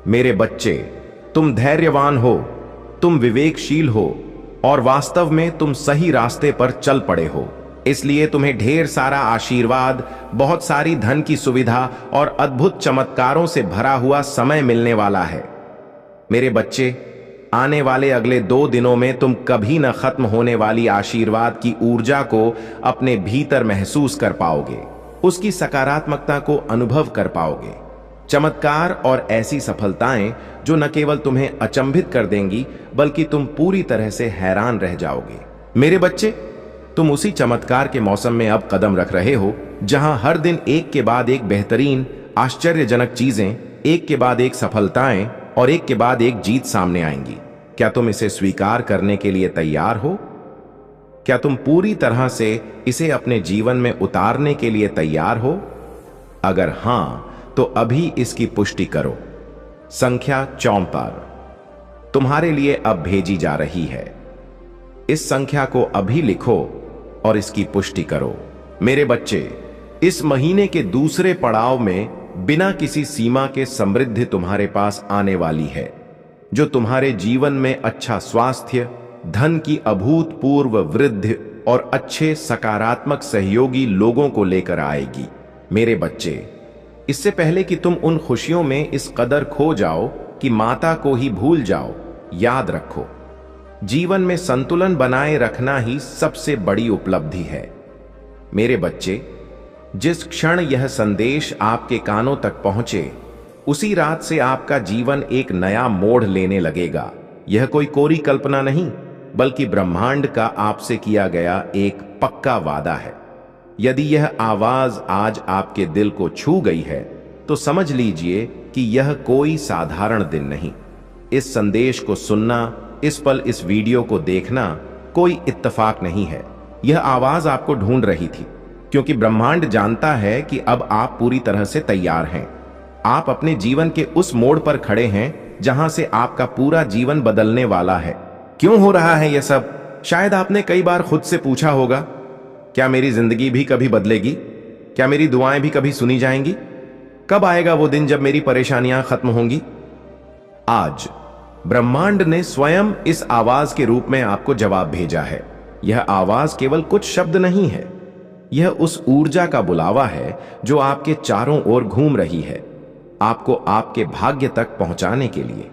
Speaker 1: मेरे बच्चे, तुम धैर्यवान हो, तुम विवेकशील हो, और वास्तव में तुम सही रास्ते पर चल पड़े हो। इसलिए तुम्हें ढेर सारा आशीर्वाद, बहुत सारी धन की सुविधा और अद्भुत चमत्कारों से भरा हुआ समय मिलने वाला है। मेरे बच्चे, आने वाले अगले 2 दिनों में तुम कभी न खत्म होने वाली आशीर्वाद की ऊर्जा को अपने भीतर महसूस कर पाओगे, उसकी सकारात्मकता को अनुभव कर पाओगे। चमत्कार और ऐसी सफलताएं जो न केवल तुम्हें अचंभित कर देंगी बल्कि तुम पूरी तरह से हैरान रह जाओगे। मेरे बच्चे, तुम उसी चमत्कार के मौसम में अब कदम रख रहे हो जहां हर दिन एक के बाद एक बेहतरीन, आश्चर्यजनक चीजें, एक के बाद एक सफलताएं और एक के बाद एक जीत सामने आएंगी। क्या तुम इसे स्वीकार करने के लिए तैयार हो? क्या तुम पूरी तरह से इसे अपने जीवन में उतारने के लिए तैयार हो? अगर हां, तो अभी इसकी पुष्टि करो। संख्या 44 तुम्हारे लिए अब भेजी जा रही है। इस संख्या को अभी लिखो और इसकी पुष्टि करो। मेरे बच्चे, इस महीने के दूसरे पड़ाव में बिना किसी सीमा के समृद्धि तुम्हारे पास आने वाली है, जो तुम्हारे जीवन में अच्छा स्वास्थ्य, धन की अभूतपूर्व वृद्धि और अच्छे सकारात्मक सहयोगी लोगों को लेकर आएगी। मेरे बच्चे, इससे पहले कि तुम उन खुशियों में इस कदर खो जाओ कि माता को ही भूल जाओ, याद रखो, जीवन में संतुलन बनाए रखना ही सबसे बड़ी उपलब्धि है। मेरे बच्चे, जिस क्षण यह संदेश आपके कानों तक पहुंचे, उसी रात से आपका जीवन एक नया मोड़ लेने लगेगा। यह कोई कोरी कल्पना नहीं, बल्कि ब्रह्मांड का आपसे किया गया एक पक्का वादा है। यदि यह आवाज आज आपके दिल को छू गई है, तो समझ लीजिए कि यह कोई साधारण दिन नहीं। इस संदेश को सुनना, इस पल इस वीडियो को देखना कोई इत्तेफाक नहीं है। यह आवाज आपको ढूंढ रही थी, क्योंकि ब्रह्मांड जानता है कि अब आप पूरी तरह से तैयार हैं। आप अपने जीवन के उस मोड़ पर खड़े हैं जहां से आपका पूरा जीवन बदलने वाला है। क्यों हो रहा है यह सब? शायद आपने कई बार खुद से पूछा होगा, क्या मेरी जिंदगी भी कभी बदलेगी? क्या मेरी दुआएं भी कभी सुनी जाएंगी? कब आएगा वो दिन जब मेरी परेशानियां खत्म होंगी? आज ब्रह्मांड ने स्वयं इस आवाज के रूप में आपको जवाब भेजा है। यह आवाज केवल कुछ शब्द नहीं है, यह उस ऊर्जा का बुलावा है जो आपके चारों ओर घूम रही है, आपको आपके भाग्य तक पहुंचाने के लिए।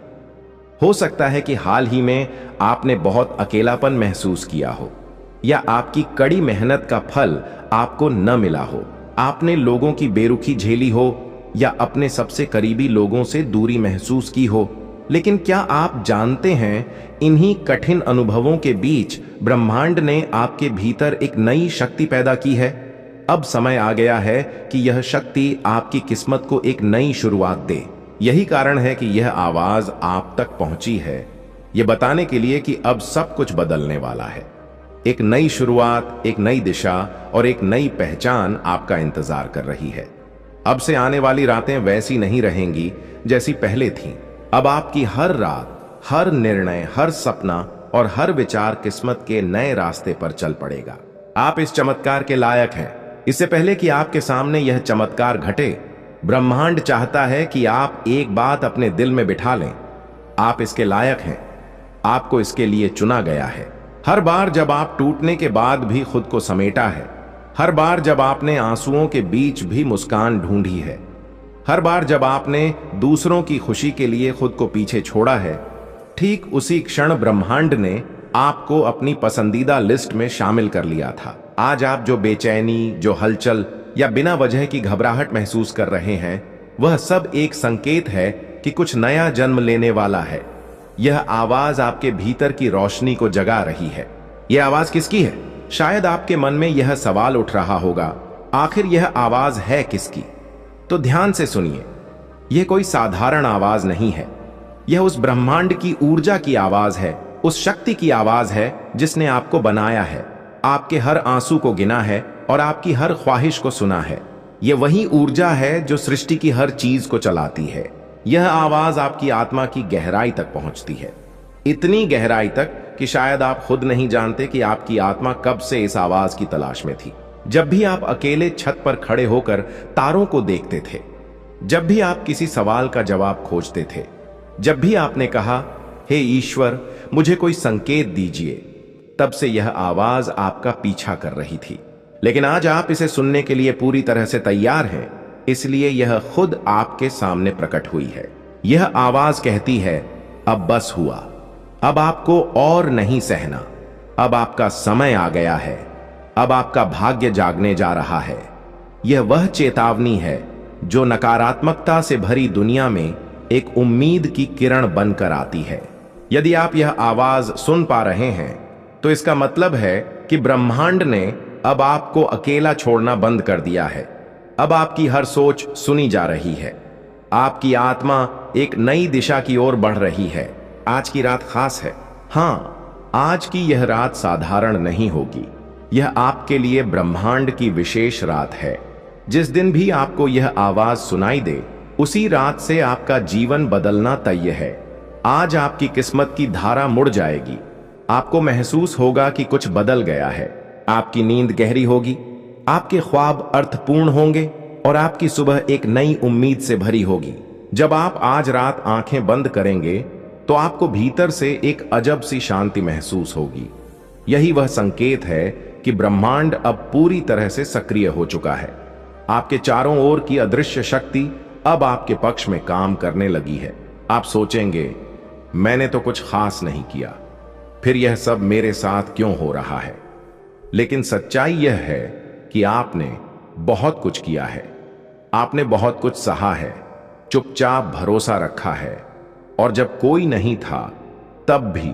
Speaker 1: हो सकता है कि हाल ही में आपने बहुत अकेलापन महसूस किया हो, या आपकी कड़ी मेहनत का फल आपको न मिला हो। आपने लोगों की बेरुखी झेली हो या अपने सबसे करीबी लोगों से दूरी महसूस की हो। लेकिन क्या आप जानते हैं, इन्हीं कठिन अनुभवों के बीच ब्रह्मांड ने आपके भीतर एक नई शक्ति पैदा की है। अब समय आ गया है कि यह शक्ति आपकी किस्मत को एक नई शुरुआत दे। यही कारण है कि यह आवाज आप तक पहुंची है, यह बताने के लिए कि अब सब कुछ बदलने वाला है। एक नई शुरुआत, एक नई दिशा और एक नई पहचान आपका इंतजार कर रही है। अब से आने वाली रातें वैसी नहीं रहेंगी जैसी पहले थीं। अब आपकी हर रात, हर निर्णय, हर सपना और हर विचार किस्मत के नए रास्ते पर चल पड़ेगा। आप इस चमत्कार के लायक हैं। इससे पहले कि आपके सामने यह चमत्कार घटे, ब्रह्मांड चाहता है कि आप एक बात अपने दिल में बिठा लें, आप इसके लायक हैं। आपको इसके लिए चुना गया है। हर बार जब आप टूटने के बाद भी खुद को समेटा है, हर बार जब आपने आंसुओं के बीच भी मुस्कान ढूंढी है, हर बार जब आपने दूसरों की खुशी के लिए खुद को पीछे छोड़ा है, ठीक उसी क्षण ब्रह्मांड ने आपको अपनी पसंदीदा लिस्ट में शामिल कर लिया था। आज आप जो बेचैनी, जो हलचल या बिना वजह की घबराहट महसूस कर रहे हैं, वह सब एक संकेत है कि कुछ नया जन्म लेने वाला है। यह आवाज आपके भीतर की रोशनी को जगा रही है। यह आवाज किसकी है? शायद आपके मन में यह सवाल उठ रहा होगा, आखिर यह आवाज है किसकी? तो ध्यान से सुनिए, यह कोई साधारण आवाज नहीं है। यह उस ब्रह्मांड की ऊर्जा की आवाज है, उस शक्ति की आवाज है जिसने आपको बनाया है, आपके हर आंसू को गिना है और आपकी हर ख्वाहिश को सुना है। यह वही ऊर्जा है जो सृष्टि की हर चीज को चलाती है। यह आवाज आपकी आत्मा की गहराई तक पहुंचती है, इतनी गहराई तक कि शायद आप खुद नहीं जानते कि आपकी आत्मा कब से इस आवाज की तलाश में थी। जब भी आप अकेले छत पर खड़े होकर तारों को देखते थे, जब भी आप किसी सवाल का जवाब खोजते थे, जब भी आपने कहा, हे ईश्वर मुझे कोई संकेत दीजिए, तब से यह आवाज आपका पीछा कर रही थी। लेकिन आज आप इसे सुनने के लिए पूरी तरह से तैयार हैं, इसलिए यह खुद आपके सामने प्रकट हुई है। यह आवाज कहती है, अब बस हुआ, अब आपको और नहीं सहना। अब आपका समय आ गया है। अब आपका भाग्य जागने जा रहा है। यह वह चेतावनी है जो नकारात्मकता से भरी दुनिया में एक उम्मीद की किरण बनकर आती है। यदि आप यह आवाज सुन पा रहे हैं तो इसका मतलब है कि ब्रह्मांड ने अब आपको अकेला छोड़ना बंद कर दिया है। अब आपकी हर सोच सुनी जा रही है। आपकी आत्मा एक नई दिशा की ओर बढ़ रही है। आज की रात खास है। हाँ, आज की यह रात साधारण नहीं होगी। यह आपके लिए ब्रह्मांड की विशेष रात है। जिस दिन भी आपको यह आवाज सुनाई दे, उसी रात से आपका जीवन बदलना तय है। आज आपकी किस्मत की धारा मुड़ जाएगी। आपको महसूस होगा कि कुछ बदल गया है। आपकी नींद गहरी होगी, आपके ख्वाब अर्थपूर्ण होंगे और आपकी सुबह एक नई उम्मीद से भरी होगी। जब आप आज रात आंखें बंद करेंगे तो आपको भीतर से एक अजब सी शांति महसूस होगी। यही वह संकेत है कि ब्रह्मांड अब पूरी तरह से सक्रिय हो चुका है। आपके चारों ओर की अदृश्य शक्ति अब आपके पक्ष में काम करने लगी है। आप सोचेंगे, मैंने तो कुछ खास नहीं किया, फिर यह सब मेरे साथ क्यों हो रहा है? लेकिन सच्चाई यह है कि आपने बहुत कुछ किया है। आपने बहुत कुछ सहा है, चुपचाप भरोसा रखा है और जब कोई नहीं था तब भी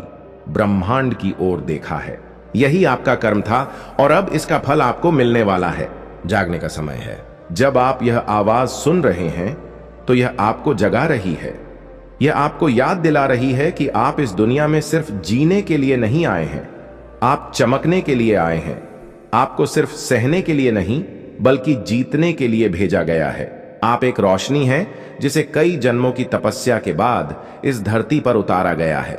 Speaker 1: ब्रह्मांड की ओर देखा है। यही आपका कर्म था और अब इसका फल आपको मिलने वाला है। जागने का समय है। जब आप यह आवाज सुन रहे हैं तो यह आपको जगा रही है। यह आपको याद दिला रही है कि आप इस दुनिया में सिर्फ जीने के लिए नहीं आए हैं, आप चमकने के लिए आए हैं। आपको सिर्फ सहने के लिए नहीं बल्कि जीतने के लिए भेजा गया है। आप एक रोशनी हैं जिसे कई जन्मों की तपस्या के बाद इस धरती पर उतारा गया है।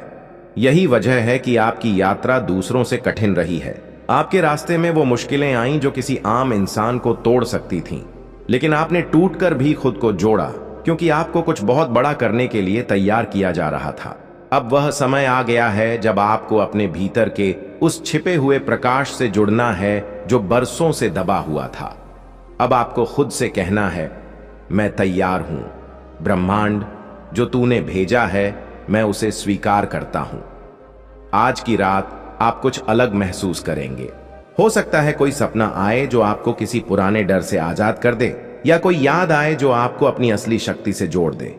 Speaker 1: यही वजह है कि आपकी यात्रा दूसरों से कठिन रही है। आपके रास्ते में वो मुश्किलें आईं जो किसी आम इंसान को तोड़ सकती थीं, लेकिन आपने टूटकर भी खुद को जोड़ा, क्योंकि आपको कुछ बहुत बड़ा करने के लिए तैयार किया जा रहा था। अब वह समय आ गया है जब आपको अपने भीतर के उस छिपे हुए प्रकाश से जुड़ना है जो बरसों से दबा हुआ था। अब आपको खुद से कहना है, मैं तैयार हूं। ब्रह्मांड, जो तूने भेजा है, मैं उसे स्वीकार करता हूं। आज की रात आप कुछ अलग महसूस करेंगे। हो सकता है कोई सपना आए जो आपको किसी पुराने डर से आजाद कर दे, या कोई याद आए जो आपको अपनी असली शक्ति से जोड़ दे।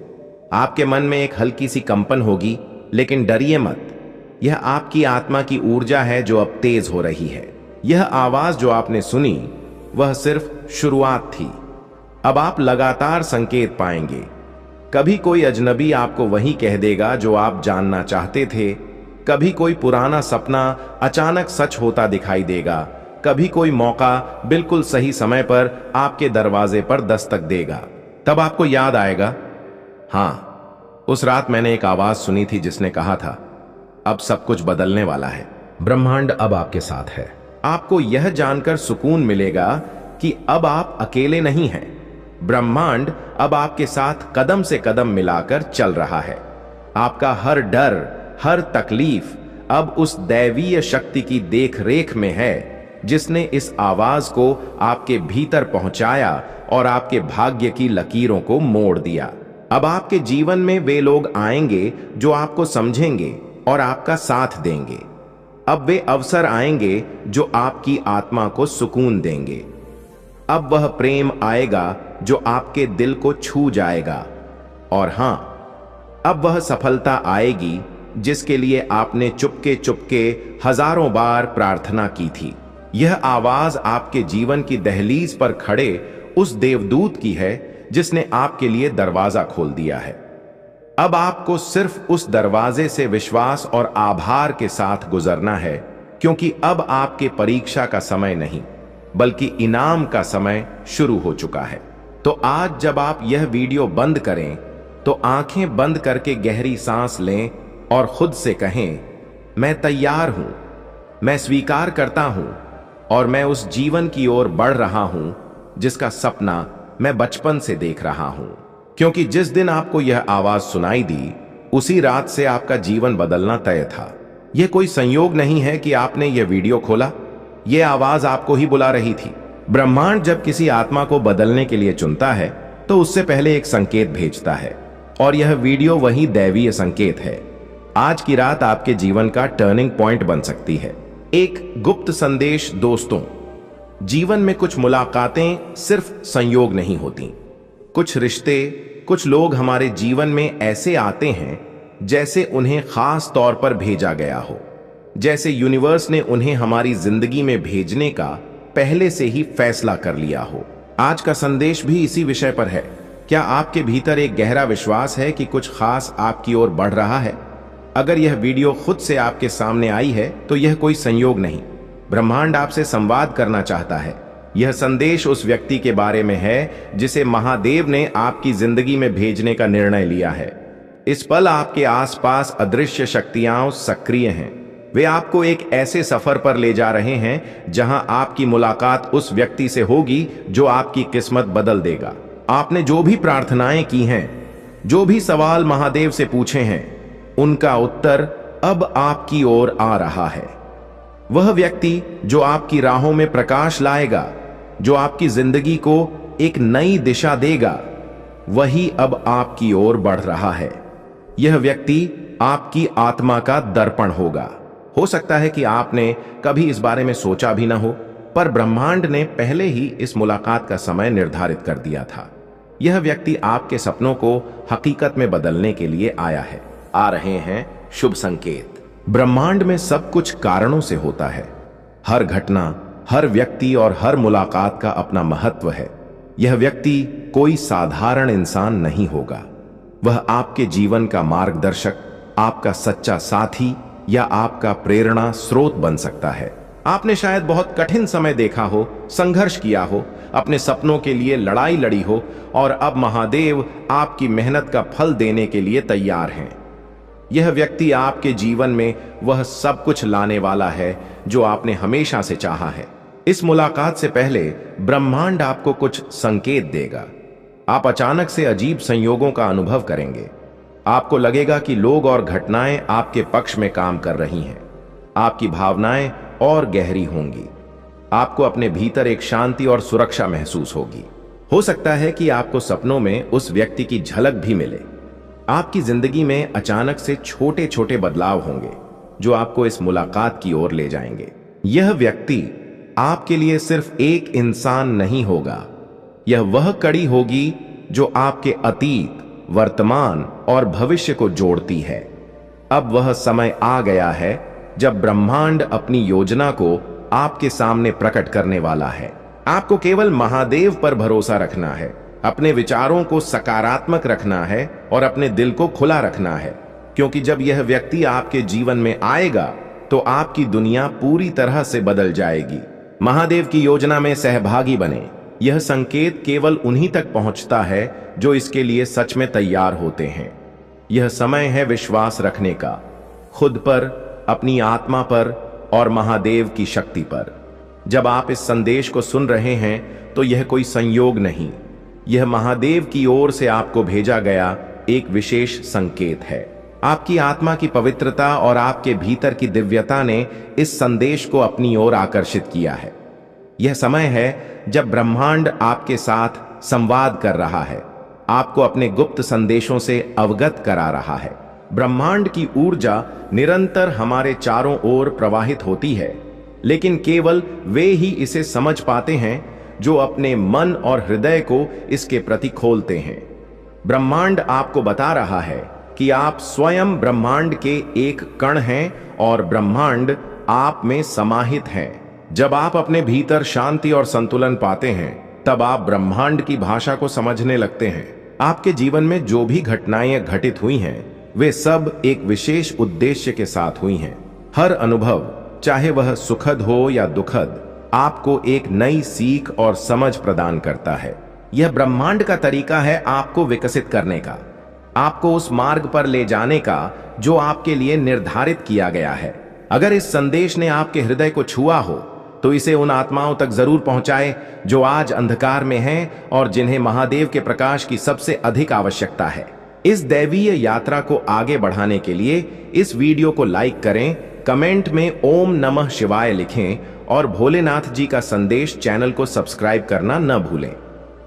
Speaker 1: आपके मन में एक हल्की सी कंपन होगी, लेकिन डरिए मत। यह आपकी आत्मा की ऊर्जा है जो अब तेज हो रही है। यह आवाज जो आपने सुनी वह सिर्फ शुरुआत थी। अब आप लगातार संकेत पाएंगे। कभी कोई अजनबी आपको वही कह देगा जो आप जानना चाहते थे। कभी कोई पुराना सपना अचानक सच होता दिखाई देगा। कभी कोई मौका बिल्कुल सही समय पर आपके दरवाजे पर दस्तक देगा। तब आपको याद आएगा, हाँ, उस रात मैंने एक आवाज सुनी थी जिसने कहा था, अब सब कुछ बदलने वाला है। ब्रह्मांड अब आपके साथ है। आपको यह जानकर सुकून मिलेगा कि अब आप अकेले नहीं हैं। ब्रह्मांड अब आपके साथ कदम से कदम मिलाकर चल रहा है। आपका हर डर, हर तकलीफ अब उस दैवीय शक्ति की देख रेख में है जिसने इस आवाज को आपके भीतर पहुंचाया और आपके भाग्य की लकीरों को मोड़ दिया। अब आपके जीवन में वे लोग आएंगे जो आपको समझेंगे और आपका साथ देंगे। अब वे अवसर आएंगे जो आपकी आत्मा को सुकून देंगे। अब वह प्रेम आएगा जो आपके दिल को छू जाएगा। और हां, अब वह सफलता आएगी जिसके लिए आपने चुपके चुपके हजारों बार प्रार्थना की थी। यह आवाज आपके जीवन की दहलीज पर खड़े उस देवदूत की है जिसने आपके लिए दरवाजा खोल दिया है। अब आपको सिर्फ उस दरवाजे से विश्वास और आभार के साथ गुजरना है, क्योंकि अब आपके परीक्षा का समय नहीं बल्कि इनाम का समय शुरू हो चुका है। तो आज जब आप यह वीडियो बंद करें तो आंखें बंद करके गहरी सांस लें और खुद से कहें, मैं तैयार हूं, मैं स्वीकार करता हूं और मैं उस जीवन की ओर बढ़ रहा हूं जिसका सपना मैं बचपन से देख रहा हूं। क्योंकि जिस दिन आपको यह आवाज सुनाई दी, उसी रात से आपका जीवन बदलना तय था। यह कोई संयोग नहीं है कि आपने यह वीडियो खोला, यह आवाज आपको ही बुला रही थी। ब्रह्मांड जब किसी आत्मा को बदलने के लिए चुनता है तो उससे पहले एक संकेत भेजता है, और यह वीडियो वही दैवीय संकेत है। आज की रात आपके जीवन का टर्निंग पॉइंट बन सकती है। एक गुप्त संदेश। दोस्तों, जीवन में कुछ मुलाकातें सिर्फ संयोग नहीं होती। कुछ रिश्ते, कुछ लोग हमारे जीवन में ऐसे आते हैं जैसे उन्हें खास तौर पर भेजा गया हो, जैसे यूनिवर्स ने उन्हें हमारी जिंदगी में भेजने का पहले से ही फैसला कर लिया हो। आज का संदेश भी इसी विषय पर है। क्या आपके भीतर एक गहरा विश्वास है कि कुछ खास आपकी ओर बढ़ रहा है? अगर यह वीडियो खुद से आपके सामने आई है तो यह कोई संयोग नहीं, ब्रह्मांड आपसे संवाद करना चाहता है। यह संदेश उस व्यक्ति के बारे में है जिसे महादेव ने आपकी जिंदगी में भेजने का निर्णय लिया है। इस पल आपके आसपास अदृश्य शक्तियां सक्रिय हैं। वे आपको एक ऐसे सफर पर ले जा रहे हैं जहां आपकी मुलाकात उस व्यक्ति से होगी जो आपकी किस्मत बदल देगा। आपने जो भी प्रार्थनाएं की हैं, जो भी सवाल महादेव से पूछे हैं, उनका उत्तर अब आपकी ओर आ रहा है। वह व्यक्ति जो आपकी राहों में प्रकाश लाएगा, जो आपकी जिंदगी को एक नई दिशा देगा, वही अब आपकी ओर बढ़ रहा है। यह व्यक्ति आपकी आत्मा का दर्पण होगा। हो सकता है कि आपने कभी इस बारे में सोचा भी ना हो, पर ब्रह्मांड ने पहले ही इस मुलाकात का समय निर्धारित कर दिया था। यह व्यक्ति आपके सपनों को हकीकत में बदलने के लिए आया है। आ रहे हैं शुभ संकेत। ब्रह्मांड में सब कुछ कारणों से होता है। हर घटना, हर व्यक्ति और हर मुलाकात का अपना महत्व है। यह व्यक्ति कोई साधारण इंसान नहीं होगा। वह आपके जीवन का मार्गदर्शक, आपका सच्चा साथी या आपका प्रेरणा स्रोत बन सकता है। आपने शायद बहुत कठिन समय देखा हो, संघर्ष किया हो, अपने सपनों के लिए लड़ाई लड़ी हो, और अब महादेव आपकी मेहनत का फल देने के लिए तैयार हैं। यह व्यक्ति आपके जीवन में वह सब कुछ लाने वाला है जो आपने हमेशा से चाहा है। इस मुलाकात से पहले ब्रह्मांड आपको कुछ संकेत देगा। आप अचानक से अजीब संयोगों का अनुभव करेंगे। आपको लगेगा कि लोग और घटनाएं आपके पक्ष में काम कर रही हैं। आपकी भावनाएं और गहरी होंगी। आपको अपने भीतर एक शांति और सुरक्षा महसूस होगी। हो सकता है कि आपको सपनों में उस व्यक्ति की झलक भी मिले। आपकी जिंदगी में अचानक से छोटे छोटे बदलाव होंगे जो आपको इस मुलाकात की ओर ले जाएंगे। यह व्यक्ति आपके लिए सिर्फ एक इंसान नहीं होगा, यह वह कड़ी होगी जो आपके अतीत, वर्तमान और भविष्य को जोड़ती है। अब वह समय आ गया है जब ब्रह्मांड अपनी योजना को आपके सामने प्रकट करने वाला है। आपको केवल महादेव पर भरोसा रखना है, अपने विचारों को सकारात्मक रखना है और अपने दिल को खुला रखना है, क्योंकि जब यह व्यक्ति आपके जीवन में आएगा तो आपकी दुनिया पूरी तरह से बदल जाएगी। महादेव की योजना में सहभागी बने। यह संकेत केवल उन्हीं तक पहुंचता है जो इसके लिए सच में तैयार होते हैं। यह समय है विश्वास रखने का, खुद पर, अपनी आत्मा पर और महादेव की शक्ति पर। जब आप इस संदेश को सुन रहे हैं तो यह कोई संयोग नहीं, यह महादेव की ओर से आपको भेजा गया एक विशेष संकेत है। आपकी आत्मा की पवित्रता और आपके भीतर की दिव्यता ने इस संदेश को अपनी ओर आकर्षित किया है। यह समय है जब ब्रह्मांड आपके साथ संवाद कर रहा है, आपको अपने गुप्त संदेशों से अवगत करा रहा है। ब्रह्मांड की ऊर्जा निरंतर हमारे चारों ओर प्रवाहित होती है, लेकिन केवल वे ही इसे समझ पाते हैं जो अपने मन और हृदय को इसके प्रति खोलते हैं। ब्रह्मांड आपको बता रहा है कि आप स्वयं ब्रह्मांड के एक कण हैं और ब्रह्मांड आप में समाहित है। जब आप अपने भीतर शांति और संतुलन पाते हैं, तब आप ब्रह्मांड की भाषा को समझने लगते हैं। आपके जीवन में जो भी घटनाएं घटित हुई हैं, वे सब एक विशेष उद्देश्य के साथ हुई हैं। हर अनुभव, चाहे वह सुखद हो या दुखद, आपको एक नई सीख और समझ प्रदान करता है। यह ब्रह्मांड का तरीका है आपको विकसित करने का, आपको उस मार्ग पर ले जाने का जो आपके लिए निर्धारित किया गया है। अगर इस संदेश ने आपके हृदय को छुआ हो तो इसे उन आत्माओं तक जरूर पहुंचाए जो आज अंधकार में हैं और जिन्हें महादेव के प्रकाश की सबसे अधिक आवश्यकता है। इस दैवीय यात्रा को आगे बढ़ाने के लिए इस वीडियो को लाइक करें, कमेंट में ओम नमः शिवाय लिखें और भोलेनाथ जी का संदेश चैनल को सब्सक्राइब करना न भूलें।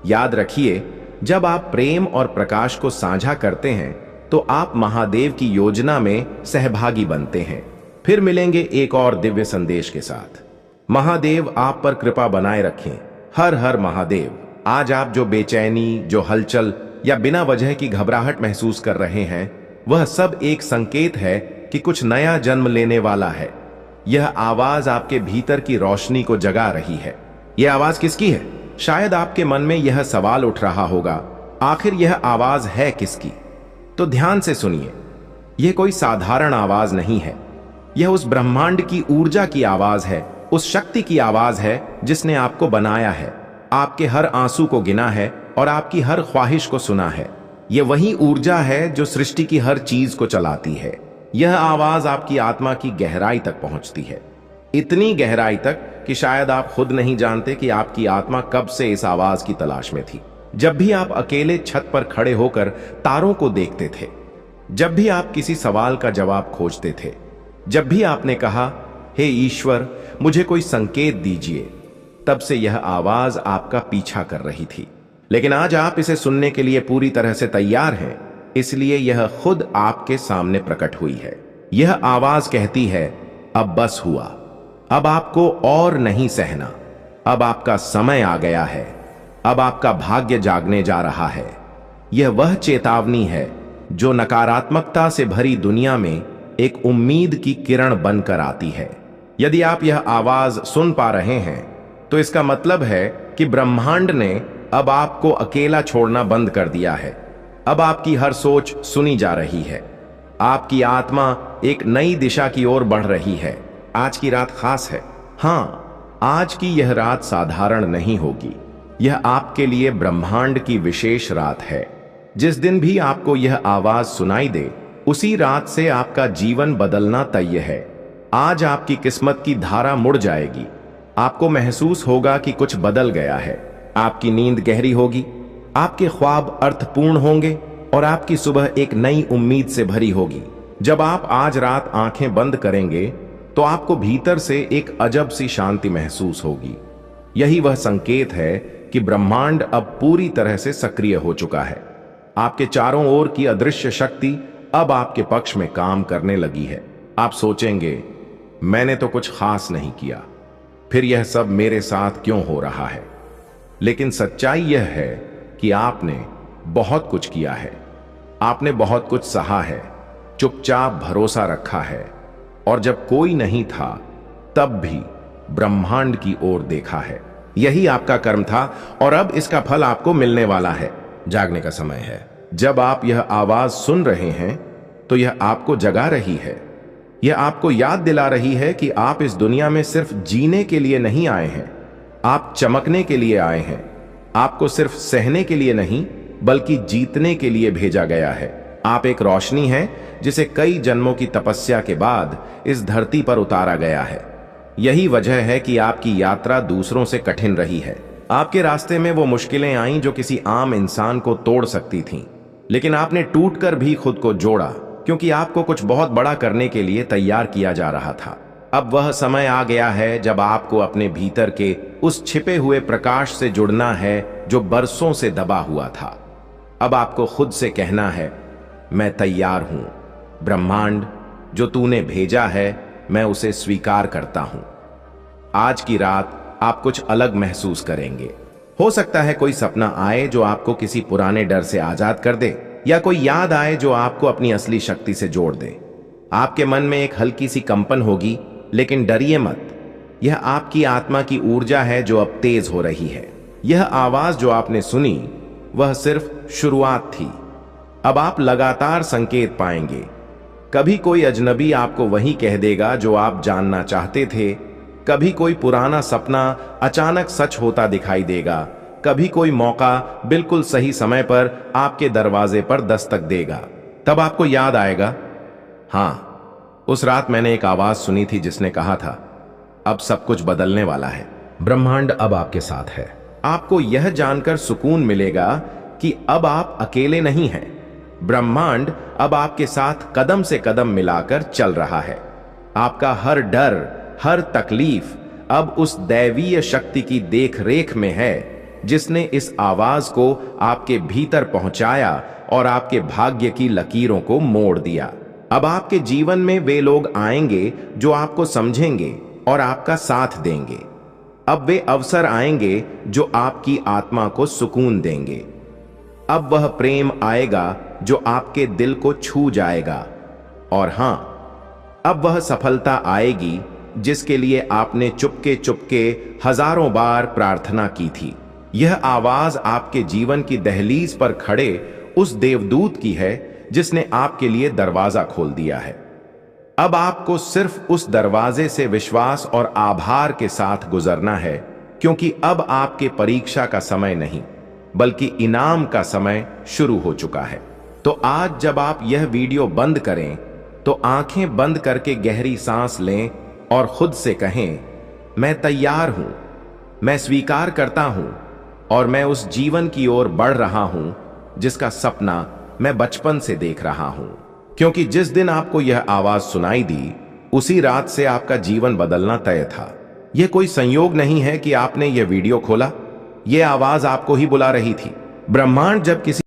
Speaker 1: याद रखिए, जब आप प्रेम और प्रकाश को साझा करते हैं तो आप महादेव की योजना में सहभागी बनते हैं। फिर मिलेंगे एक और दिव्य संदेश के साथ। महादेव आप पर कृपा बनाए रखें। हर हर महादेव। आज आप जो बेचैनी, जो हलचल या बिना वजह की घबराहट महसूस कर रहे हैं, वह सब एक संकेत है कि कुछ नया जन्म लेने वाला है। यह आवाज आपके भीतर की रोशनी को जगा रही है। यह आवाज किसकी है? शायद आपके मन में यह सवाल उठ रहा होगा, आखिर यह आवाज है किसकी? तो ध्यान से सुनिए। यह कोई साधारण आवाज नहीं है। यह उस ब्रह्मांड की ऊर्जा की आवाज है, उस शक्ति की आवाज है जिसने आपको बनाया है, आपके हर आंसू को गिना है और आपकी हर ख्वाहिश को सुना है। यह वही ऊर्जा है जो सृष्टि की हर चीज को चलाती है। यह आवाज आपकी आत्मा की गहराई तक पहुंचती है, इतनी गहराई तक कि शायद आप खुद नहीं जानते कि आपकी आत्मा कब से इस आवाज की तलाश में थी। जब भी आप अकेले छत पर खड़े होकर तारों को देखते थे, जब भी आप किसी सवाल का जवाब खोजते थे, जब भी आपने कहा, हे ईश्वर मुझे कोई संकेत दीजिए, तब से यह आवाज आपका पीछा कर रही थी। लेकिन आज आप इसे सुनने के लिए पूरी तरह से तैयार हैं, इसलिए यह खुद आपके सामने प्रकट हुई है। यह आवाज कहती है, अब बस हुआ, अब आपको और नहीं सहना, अब आपका समय आ गया है, अब आपका भाग्य जागने जा रहा है। यह वह चेतावनी है जो नकारात्मकता से भरी दुनिया में एक उम्मीद की किरण बनकर आती है। यदि आप यह आवाज सुन पा रहे हैं तो इसका मतलब है कि ब्रह्मांड ने अब आपको अकेला छोड़ना बंद कर दिया है। अब आपकी हर सोच सुनी जा रही है। आपकी आत्मा एक नई दिशा की ओर बढ़ रही है। आज की रात खास है। हाँ, आज की यह रात साधारण नहीं होगी। यह आपके लिए ब्रह्मांड की विशेष रात है। जिस दिन भी आपको यह आवाज सुनाई दे, उसी रात से आपका जीवन बदलना तय है। आज आपकी किस्मत की धारा मुड़ जाएगी। आपको महसूस होगा कि कुछ बदल गया है। आपकी नींद गहरी होगी, आपके ख्वाब अर्थपूर्ण होंगे और आपकी सुबह एक नई उम्मीद से भरी होगी। जब आप आज रात आंखें बंद करेंगे तो आपको भीतर से एक अजब सी शांति महसूस होगी। यही वह संकेत है कि ब्रह्मांड अब पूरी तरह से सक्रिय हो चुका है। आपके चारों ओर की अदृश्य शक्ति अब आपके पक्ष में काम करने लगी है। आप सोचेंगे, मैंने तो कुछ खास नहीं किया, फिर यह सब मेरे साथ क्यों हो रहा है? लेकिन सच्चाई यह है कि आपने बहुत कुछ किया है। आपने बहुत कुछ सहा है, चुपचाप भरोसा रखा है और जब कोई नहीं था तब भी ब्रह्मांड की ओर देखा है। यही आपका कर्म था और अब इसका फल आपको मिलने वाला है। जागने का समय है। जब आप यह आवाज सुन रहे हैं तो यह आपको जगा रही है। यह आपको याद दिला रही है कि आप इस दुनिया में सिर्फ जीने के लिए नहीं आए हैं, आप चमकने के लिए आए हैं। आपको सिर्फ सहने के लिए नहीं बल्कि जीतने के लिए भेजा गया है। आप एक रोशनी हैं जिसे कई जन्मों की तपस्या के बाद इस धरती पर उतारा गया है। यही वजह है कि आपकी यात्रा दूसरों से कठिन रही है। आपके रास्ते में वो मुश्किलें आईं जो किसी आम इंसान को तोड़ सकती थीं, लेकिन आपने टूटकर भी खुद को जोड़ा, क्योंकि आपको कुछ बहुत बड़ा करने के लिए तैयार किया जा रहा था। अब वह समय आ गया है जब आपको अपने भीतर के उस छिपे हुए प्रकाश से जुड़ना है जो बरसों से दबा हुआ था। अब आपको खुद से कहना है, मैं तैयार हूं। ब्रह्मांड, जो तूने भेजा है मैं उसे स्वीकार करता हूं। आज की रात आप कुछ अलग महसूस करेंगे। हो सकता है कोई सपना आए जो आपको किसी पुराने डर से आजाद कर दे, या कोई याद आए जो आपको अपनी असली शक्ति से जोड़ दे। आपके मन में एक हल्की सी कंपन होगी, लेकिन डरिए मत। यह आपकी आत्मा की ऊर्जा है जो अब तेज हो रही है। यह आवाज जो आपने सुनी वह सिर्फ शुरुआत थी। अब आप लगातार संकेत पाएंगे। कभी कोई अजनबी आपको वही कह देगा जो आप जानना चाहते थे, कभी कोई पुराना सपना अचानक सच होता दिखाई देगा, कभी कोई मौका बिल्कुल सही समय पर आपके दरवाजे पर दस्तक देगा। तब आपको याद आएगा, हाँ, उस रात मैंने एक आवाज सुनी थी जिसने कहा था, अब सब कुछ बदलने वाला है। ब्रह्मांड अब आपके साथ है। आपको यह जानकर सुकून मिलेगा कि अब आप अकेले नहीं हैं। ब्रह्मांड अब आपके साथ कदम से कदम मिलाकर चल रहा है। आपका हर डर, हर तकलीफ अब उस दैवीय शक्ति की देख रेख में है जिसने इस आवाज को आपके भीतर पहुंचाया और आपके भाग्य की लकीरों को मोड़ दिया। अब आपके जीवन में वे लोग आएंगे जो आपको समझेंगे और आपका साथ देंगे। अब वे अवसर आएंगे जो आपकी आत्मा को सुकून देंगे। अब वह प्रेम आएगा जो आपके दिल को छू जाएगा। और हां, अब वह सफलता आएगी जिसके लिए आपने चुपके चुपके हजारों बार प्रार्थना की थी। यह आवाज आपके जीवन की दहलीज पर खड़े उस देवदूत की है जिसने आपके लिए दरवाजा खोल दिया है। अब आपको सिर्फ उस दरवाजे से विश्वास और आभार के साथ गुजरना है, क्योंकि अब आपके परीक्षा का समय नहीं बल्कि इनाम का समय शुरू हो चुका है। तो आज जब आप यह वीडियो बंद करें तो आंखें बंद करके गहरी सांस लें और खुद से कहें, मैं तैयार हूं, मैं स्वीकार करता हूं और मैं उस जीवन की ओर बढ़ रहा हूं जिसका सपना मैं बचपन से देख रहा हूं। क्योंकि जिस दिन आपको यह आवाज सुनाई दी उसी रात से आपका जीवन बदलना तय था। यह कोई संयोग नहीं है कि आपने यह वीडियो खोला, यह आवाज आपको ही बुला रही थी। ब्रह्मांड जब किसी